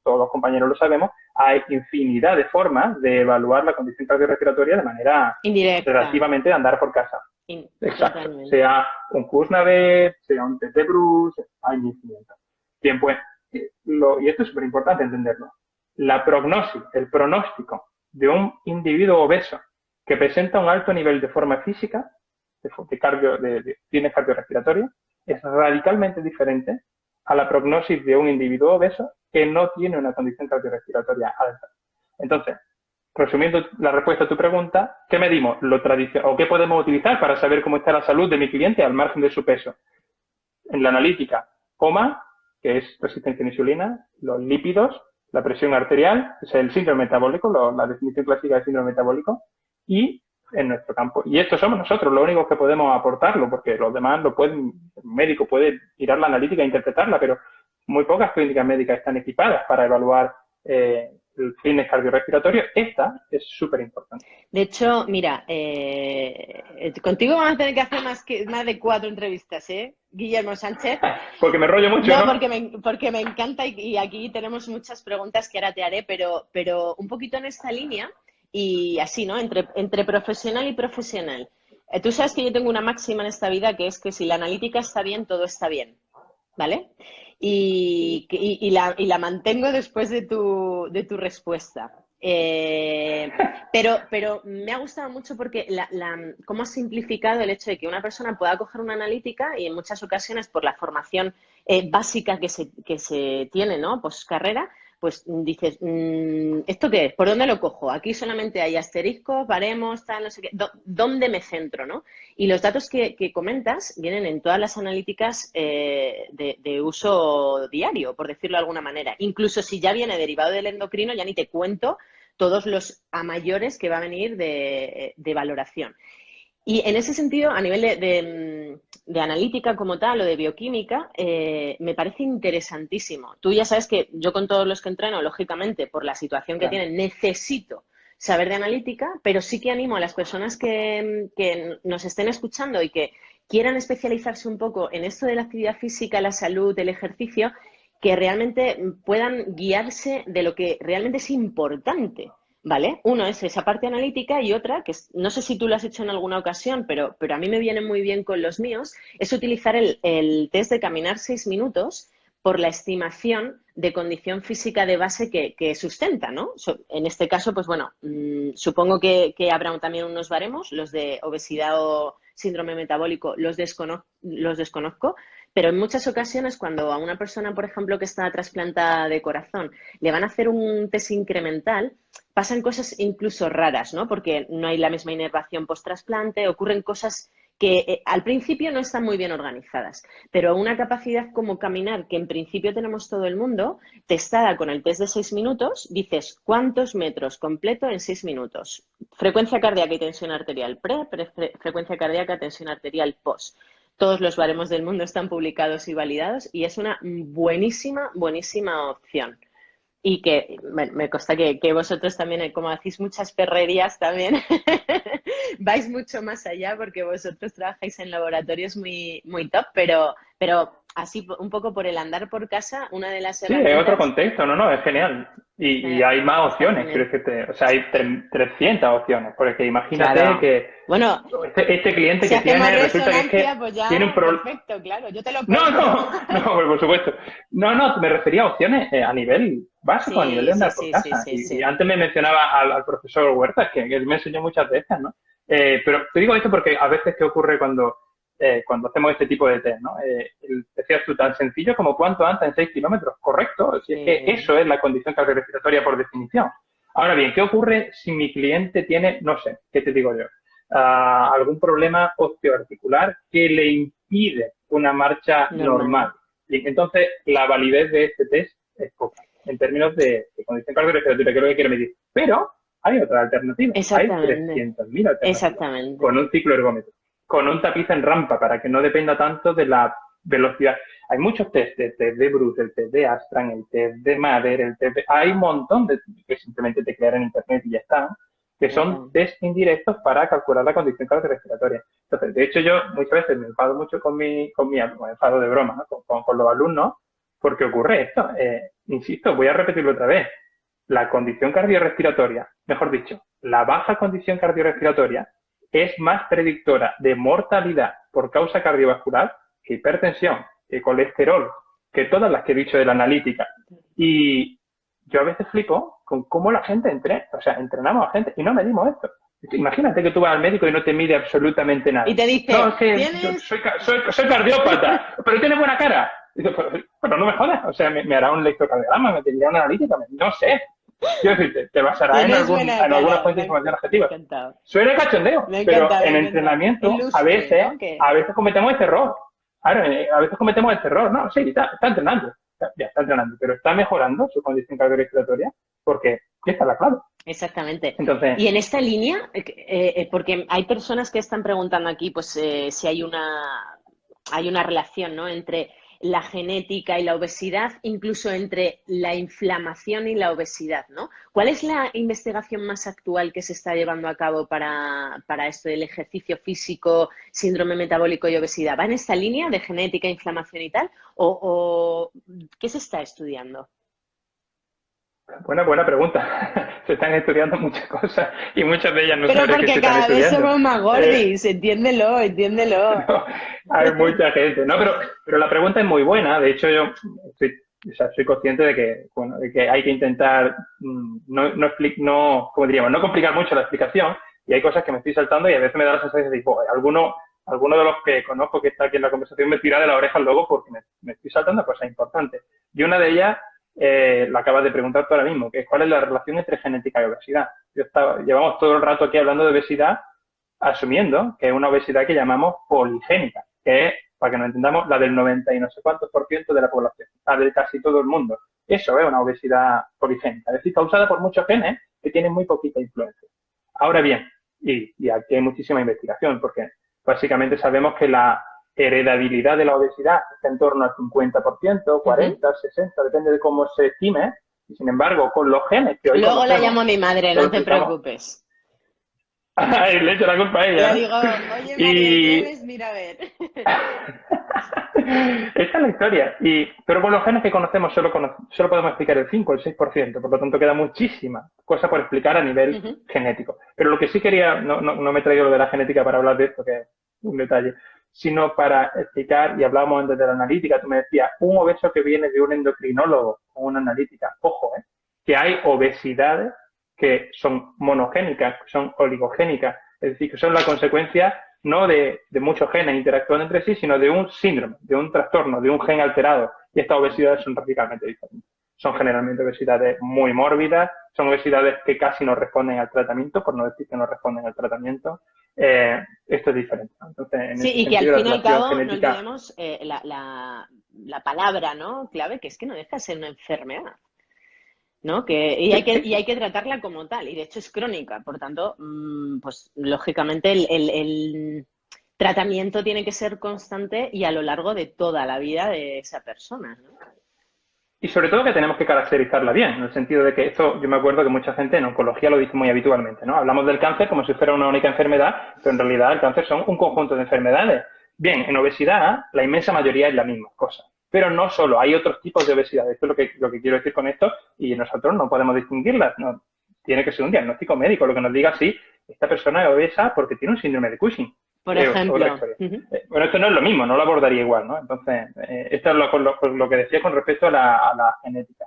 todos los compañeros lo sabemos, hay infinidad de formas de evaluar la condición cardiorrespiratoria de manera Indirecta. relativamente de andar por casa. Exacto. Totalmente. Sea un Kuznavec, sea un test de Bruce, hay 1500. Bien, pues, y esto es súper importante entenderlo. La prognosis, el pronóstico de un individuo obeso que presenta un alto nivel de forma física, de fines cardiorrespiratorios, es radicalmente diferente a la prognosis de un individuo obeso que no tiene una condición cardiorrespiratoria alta. Entonces, resumiendo la respuesta a tu pregunta, ¿qué medimos? Lo tradicional, o qué podemos utilizar para saber cómo está la salud de mi cliente al margen de su peso. En la analítica, coma, que es resistencia a la insulina, los lípidos, la presión arterial, o sea, el síndrome metabólico, la definición clásica de síndrome metabólico, y en nuestro campo. Y esto somos nosotros los únicos que podemos aportarlo, porque los demás lo pueden, el médico puede mirar la analítica e interpretarla, pero muy pocas clínicas médicas están equipadas para evaluar el fitness cardiorrespiratorio. Esta es súper importante. De hecho, mira, contigo vamos a tener que hacer más de 4 entrevistas, ¿eh? Guillermo Sánchez. Porque me rollo mucho, No, ¿no? porque me encanta y aquí tenemos muchas preguntas que ahora te haré, pero un poquito en esta línea y así, ¿no? Entre profesional y profesional. Tú sabes que yo tengo una máxima en esta vida que es que si la analítica está bien, todo está bien, ¿vale? Y la mantengo después de tu respuesta. Pero me ha gustado mucho porque cómo has simplificado el hecho de que una persona pueda coger una analítica y en muchas ocasiones por la formación básica que se tiene, ¿no? Poscarrera, pues dices, ¿esto qué es? ¿Por dónde lo cojo? Aquí solamente hay asteriscos, baremos, tal, no sé qué. ¿Dónde me centro, no? Y los datos que comentas vienen en todas las analíticas de uso diario, por decirlo de alguna manera. Incluso si ya viene derivado del endocrino, ya ni te cuento todos los a mayores que va a venir de valoración. Y en ese sentido, a nivel de analítica como tal o de bioquímica, me parece interesantísimo. Tú ya sabes que yo con todos los que entreno, lógicamente, por la situación que tienen, necesito saber de analítica, pero sí que animo a las personas que nos estén escuchando y que quieran especializarse un poco en esto de la actividad física, la salud, el ejercicio, que realmente puedan guiarse de lo que realmente es importante. ¿Vale? Uno es esa parte analítica y otra, que no sé si tú lo has hecho en alguna ocasión, pero a mí me viene muy bien con los míos, es utilizar el test de caminar 6 minutos por la estimación de condición física de base que sustenta, ¿no? En este caso, pues bueno, supongo que habrá también unos baremos, los de obesidad o síndrome metabólico los desconozco, pero en muchas ocasiones cuando a una persona, por ejemplo, que está trasplantada de corazón, le van a hacer un test incremental, pasan cosas incluso raras, ¿no? Porque no hay la misma inervación post-trasplante, ocurren cosas que al principio no están muy bien organizadas, pero una capacidad como caminar, que en principio tenemos todo el mundo, testada con el test de 6 minutos, dices, ¿cuántos metros completo en 6 minutos? Frecuencia cardíaca y tensión arterial frecuencia cardíaca, tensión arterial post. Todos los baremos del mundo están publicados y validados y es una buenísima, buenísima opción. Y que me consta que vosotros también, como hacéis muchas perrerías también, vais mucho más allá porque vosotros trabajáis en laboratorios muy, muy top, pero así un poco por el andar por casa, una de las herramientas... Sí, es otro contexto, no, es genial. Y hay más opciones, quiero decirte, o sea, hay 300 opciones, porque imagínate claro. que bueno, este cliente si que tiene, resulta que es que pues ya, tiene un problema. Perfecto, claro, yo te lo compro. No, por supuesto. No, me refería a opciones a nivel básico, a nivel de andar por casa. Y antes me mencionaba al profesor Huertas, que me enseñó muchas de estas, ¿no? Pero te digo esto porque a veces, ¿qué ocurre cuando hacemos este tipo de test, ¿no? Decías tú, tan sencillo como cuánto anda en 6 kilómetros. Correcto, si es que eso es la condición cardiorrespiratoria por definición. Ahora bien, ¿qué ocurre si mi cliente tiene, no sé, qué te digo yo, algún problema osteoarticular que le impide una marcha normal? Y entonces, la validez de este test es poca en términos de condición cardiorrespiratoria, que es lo que quiero medir. Pero hay otra alternativa. Hay Exactamente. 300.000 alternativas Exactamente. con un ciclo ergómetro, con un tapiz en rampa para que no dependa tanto de la velocidad. Hay muchos test, el test de Bruce, el test de Astran, el test de Mader, el test de... Hay un montón de que simplemente te crean en internet y ya están, que son test indirectos para calcular la condición cardiorrespiratoria. Entonces, de hecho, yo muchas veces me enfado mucho con mi me enfado de broma, ¿no? con los alumnos, porque ocurre esto. Insisto, voy a repetirlo otra vez. La condición cardiorrespiratoria, mejor dicho, la baja condición cardiorrespiratoria es más predictora de mortalidad por causa cardiovascular que hipertensión, que colesterol, que todas las que he dicho de la analítica. Y yo a veces flipo con cómo la gente entrenamos a gente y no medimos esto. Imagínate que tú vas al médico y no te mide absolutamente nada. Y te dice, no, es que ¿tienes? soy cardiópata, pero tienes buena cara. Y digo, pero no me jodas, o sea, me hará un electrocardiograma, me pedirá una analítica, no sé. Quiero decir, te basará en alguna fuente de información objetiva. Suena cachondeo, pero en entrenamiento a veces cometemos este error. Claro, a veces cometemos este error, ¿no? Sí, está entrenando, ya está entrenando, pero está mejorando su condición cardiorrespiratoria porque esta es la clave. Exactamente. Entonces, y en esta línea, porque hay personas que están preguntando aquí, pues, si hay una relación, ¿no? Entre la genética y la obesidad, incluso entre la inflamación y la obesidad, ¿no? ¿Cuál es la investigación más actual que se está llevando a cabo para esto del ejercicio físico, síndrome metabólico y obesidad? ¿Va en esta línea de genética, inflamación y tal? ¿O qué se está estudiando? Buena pregunta. Se están estudiando muchas cosas y muchas de ellas no Pero sabré que porque se están cada vez estudiando. somos más gordis, entiéndelo. No, hay mucha gente. No, pero la pregunta es muy buena. De hecho, yo soy consciente de que hay que intentar no complicar mucho la explicación, y hay cosas que me estoy saltando y a veces me da la sensación de que alguno de los que conozco que está aquí en la conversación me tira de la oreja luego porque me estoy saltando cosas importantes. Y una de ellas la acabas de preguntar tú ahora mismo, que es cuál es la relación entre genética y obesidad. Llevamos todo el rato aquí hablando de obesidad, asumiendo que es una obesidad que llamamos poligénica, que es, para que nos entendamos, la del 90 y no sé cuántos % de la población, la de casi todo el mundo. Eso es una obesidad poligénica, es decir, causada por muchos genes que tienen muy poquita influencia. Ahora bien, y aquí hay muchísima investigación, porque básicamente sabemos que la heredabilidad de la obesidad está en torno al 50%, 40, 60, depende de cómo se estime, y sin embargo, con los genes que hoy Luego la conocemos, llamo a mi madre, no te preocupes. Le echo la culpa a ella. Le digo, oye, María, ¿quieres? Mira a ver. Esta es la historia. Pero con los genes que conocemos solo podemos explicar el 5 o el 6%, por lo tanto queda muchísima cosa por explicar a nivel genético. Pero lo que sí quería, no me he traído lo de la genética para hablar de esto, que es un detalle, sino para explicar, y hablábamos antes de la analítica, tú me decías, un obeso que viene de un endocrinólogo o una analítica, ojo, que hay obesidades que son monogénicas, que son oligogénicas, es decir, que son la consecuencia no de muchos genes interactuando entre sí, sino de un síndrome, de un trastorno, de un gen alterado. Y estas obesidades son radicalmente diferentes. Son generalmente obesidades muy mórbidas, son obesidades que casi no responden al tratamiento, por no decir que no responden al tratamiento. Esto es diferente, ¿no? Entonces, en sí, ese y que sentido, al fin y al cabo genética... no olvidemos la palabra, ¿no? Clave, que es que no deja de ser una enfermedad, ¿no? Y hay que tratarla como tal, y de hecho es crónica, por tanto, pues lógicamente el tratamiento tiene que ser constante y a lo largo de toda la vida de esa persona, ¿no? Y sobre todo que tenemos que caracterizarla bien, en el sentido de que esto, yo me acuerdo que mucha gente en oncología lo dice muy habitualmente, ¿no? Hablamos del cáncer como si fuera una única enfermedad, pero en realidad el cáncer son un conjunto de enfermedades. Bien, en obesidad la inmensa mayoría es la misma cosa, pero no solo, hay otros tipos de obesidad. Esto es lo que quiero decir con esto, y nosotros no podemos distinguirlas, no, tiene que ser un diagnóstico médico, lo que nos diga si esta persona es obesa porque tiene un síndrome de Cushing. Por ejemplo. Bueno, esto no es lo mismo, no lo abordaría igual, ¿no? Entonces, esto es lo que decía con respecto a la genética.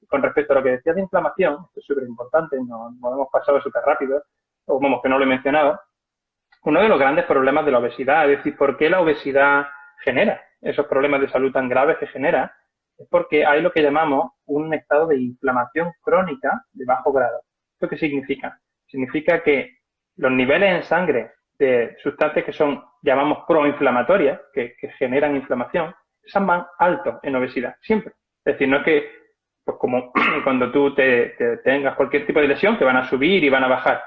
Con respecto a lo que decía de inflamación, esto es súper importante, nos hemos pasado súper rápido, o vamos, que no lo he mencionado. Uno de los grandes problemas de la obesidad, es decir, ¿por qué la obesidad genera esos problemas de salud tan graves que genera? Es porque hay lo que llamamos un estado de inflamación crónica de bajo grado. ¿Esto qué significa? Significa que los niveles en sangre de sustancias que llamamos proinflamatorias, que generan inflamación, esas van altos en obesidad, siempre. Es decir, no es que pues como cuando tú te tengas cualquier tipo de lesión, que van a subir y van a bajar,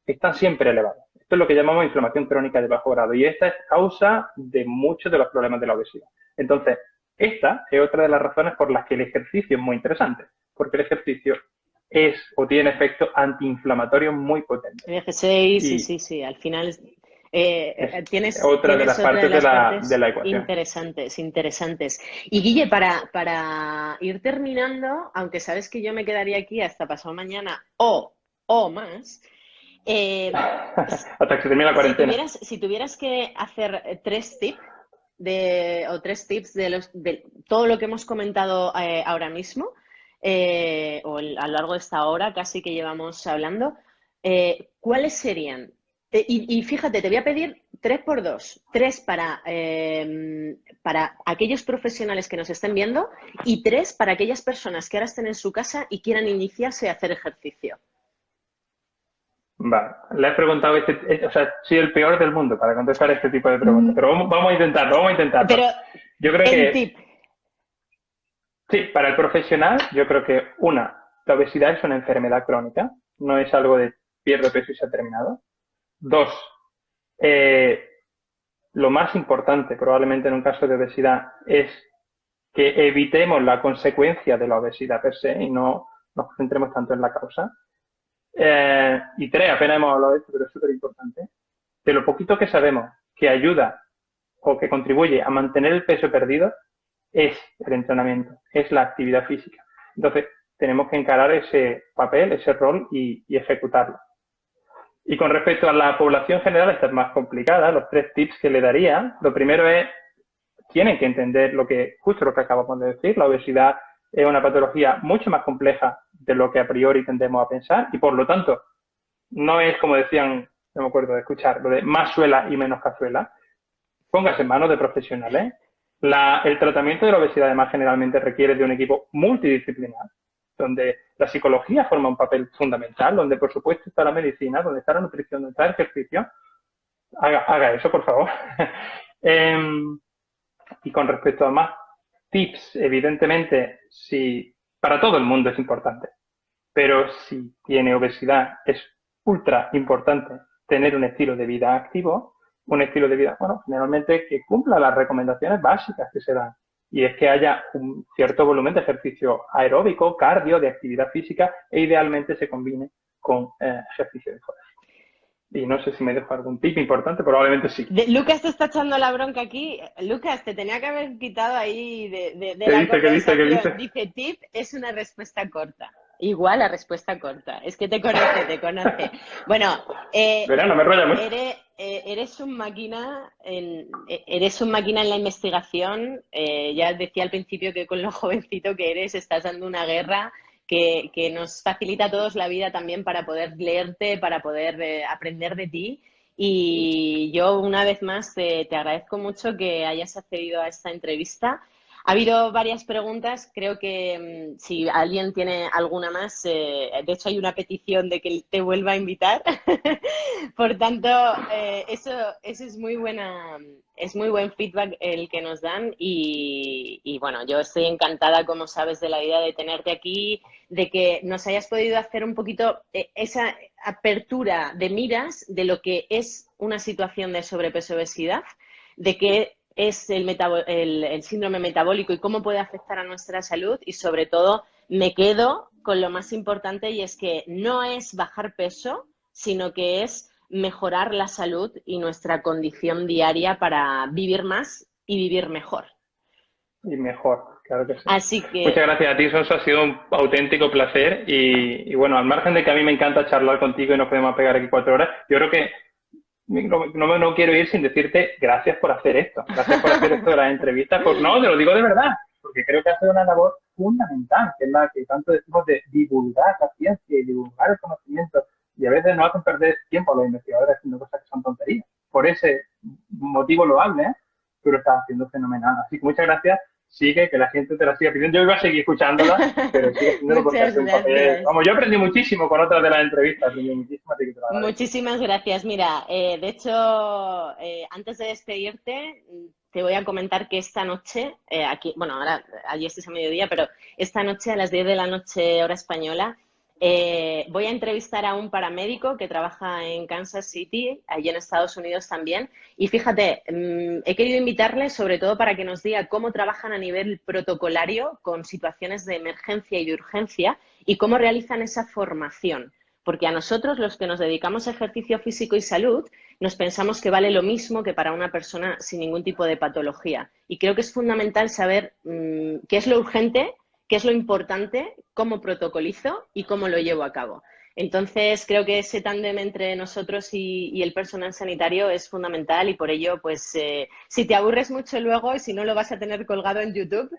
están siempre elevados. Esto es lo que llamamos inflamación crónica de bajo grado y esta es causa de muchos de los problemas de la obesidad. Entonces, esta es otra de las razones por las que el ejercicio es muy interesante, porque el ejercicio es o tiene efectos antiinflamatorios muy potentes. Sí, sí, sí, sí. Al final tienes otra de las partes de la ecuación. Interesantes. Y Guille, para ir terminando, aunque sabes que yo me quedaría aquí hasta pasado mañana o más, hasta que se termine la cuarentena. Si tuvieras que hacer tres tips de todo lo que hemos comentado ahora mismo, o a lo largo de esta hora casi que llevamos hablando, ¿cuáles serían? Y fíjate, te voy a pedir 3x2, 3 para aquellos profesionales que nos estén viendo y 3 para aquellas personas que ahora estén en su casa y quieran iniciarse a hacer ejercicio. Vale, le has preguntado, o sea, soy el peor del mundo para contestar este tipo de preguntas, pero vamos a intentarlo. Pero yo creo que tip. Sí, para el profesional, yo creo que la obesidad es una enfermedad crónica, no es algo de pierdo peso y se ha terminado. 2, lo más importante probablemente en un caso de obesidad es que evitemos la consecuencia de la obesidad per se y no nos concentremos tanto en la causa. Y 3, apenas hemos hablado de esto, pero es súper importante, de lo poquito que sabemos que ayuda o que contribuye a mantener el peso perdido es el entrenamiento, es la actividad física. Entonces, tenemos que encarar ese papel, ese rol y ejecutarlo. Y con respecto a la población general, esta es más complicada. Los 3 tips que le daría, lo primero es, tienen que entender justo lo que acabamos de decir, la obesidad es una patología mucho más compleja de lo que a priori tendemos a pensar y por lo tanto no es como decían, no me acuerdo de escuchar, lo de más suela y menos cazuela. Póngase en manos de profesionales. El tratamiento de la obesidad además generalmente requiere de un equipo multidisciplinar, donde la psicología forma un papel fundamental, donde por supuesto está la medicina, donde está la nutrición, donde está el ejercicio. Haga eso, por favor. Y con respecto a más tips, evidentemente, para todo el mundo es importante, pero si tiene obesidad es ultra importante tener un estilo de vida activo, un estilo de vida, bueno, generalmente que cumpla las recomendaciones básicas que se dan. Y es que haya un cierto volumen de ejercicio aeróbico, cardio, de actividad física e idealmente se combine con ejercicio de fuerza. Y no sé si me dejo algún tip importante, probablemente sí. Lucas te está echando la bronca aquí. Lucas, te tenía que haber quitado ahí de ¿Qué la dice? conversación. Dice, tip es una respuesta corta. Igual a respuesta corta. Es que te conoce. Bueno, verá, no me enrolla mucho. Eres un máquina en la investigación. Ya decía al principio que con lo jovencito que eres estás dando una guerra que nos facilita a todos la vida también para poder leerte, para poder aprender de ti. Y yo una vez más te agradezco mucho que hayas accedido a esta entrevista. Ha habido varias preguntas, creo que si alguien tiene alguna más, de hecho hay una petición de que te vuelva a invitar. Por tanto, eso es muy buen feedback el que nos dan y bueno, yo estoy encantada, como sabes, de la idea de tenerte aquí, de que nos hayas podido hacer un poquito esa apertura de miras de lo que es una situación de sobrepeso obesidad, de que es el síndrome metabólico y cómo puede afectar a nuestra salud y sobre todo me quedo con lo más importante y es que no es bajar peso, sino que es mejorar la salud y nuestra condición diaria para vivir más y vivir mejor. Y mejor, claro que sí. Así que... Muchas gracias a ti, Sonso, ha sido un auténtico placer y bueno, al margen de que a mí me encanta charlar contigo y nos podemos pegar aquí 4 horas, yo creo que no quiero ir sin decirte gracias por hacer esto de las entrevistas, no, te lo digo de verdad, porque creo que hace una labor fundamental, que es la que tanto decimos de divulgar la ciencia y divulgar el conocimiento, y a veces nos hacen perder tiempo a los investigadores haciendo cosas que son tonterías, por ese motivo loable, tú lo estás haciendo fenomenal, así que muchas gracias. Sigue, que la gente te la siga pidiendo. Yo iba a seguir escuchándola, pero sigue haciéndolo porque hace un papel. Vamos, yo aprendí muchísimo con otras de las entrevistas. Muchísimas gracias. Mira, de hecho, antes de despedirte, te voy a comentar que esta noche, aquí, bueno, ahora allí es a mediodía, pero esta noche a las 10 de la noche, hora española, voy a entrevistar a un paramédico que trabaja en Kansas City, allí en Estados Unidos también. Y fíjate, he querido invitarle sobre todo para que nos diga cómo trabajan a nivel protocolario con situaciones de emergencia y de urgencia y cómo realizan esa formación. Porque a nosotros, los que nos dedicamos a ejercicio físico y salud, nos pensamos que vale lo mismo que para una persona sin ningún tipo de patología. Y creo que es fundamental saber qué es lo urgente, qué es lo importante, cómo protocolizo y cómo lo llevo a cabo. Entonces, creo que ese tándem entre nosotros y el personal sanitario es fundamental y por ello, pues, si te aburres mucho luego y si no lo vas a tener colgado en YouTube,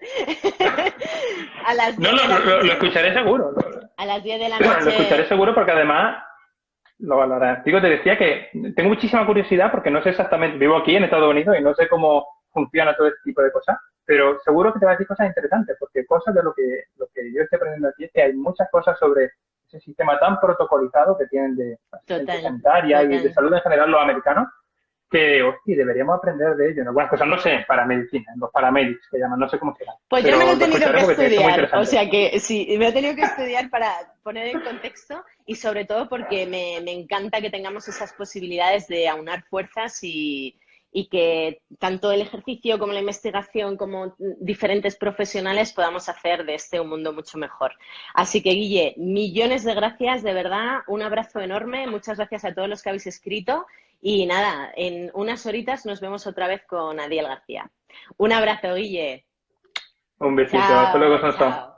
a las 10 No, de la lo noche, escucharé seguro. a las 10 de la Lo escucharé noche. seguro porque además lo valoraré. Digo, te decía que tengo muchísima curiosidad porque no sé exactamente, vivo aquí en Estados Unidos y no sé cómo funciona todo este tipo de cosas, pero seguro que te va a decir cosas interesantes porque cosas de lo que yo estoy aprendiendo aquí es que hay muchas cosas sobre ese sistema tan protocolizado que tienen de asistencia Total, sanitaria y de total. salud en general los americanos, que, hostia, deberíamos aprender de ello, ¿no? Bueno, cosas no sé, para medicina, los paramédicos que llaman, no sé cómo se llama, Pues yo me lo pero he lo tenido escucharé que porque tiene que ser muy estudiar, o interesante. sea que sí, me lo he tenido que estudiar para poner en contexto y sobre todo porque me encanta que tengamos esas posibilidades de aunar fuerzas y que tanto el ejercicio como la investigación como diferentes profesionales podamos hacer de este un mundo mucho mejor. Así que, Guille, millones de gracias, de verdad, un abrazo enorme, muchas gracias a todos los que habéis escrito y nada, en unas horitas nos vemos otra vez con Adiel García. Un abrazo, Guille. Un besito, hasta luego, Chao, Sonso. chao.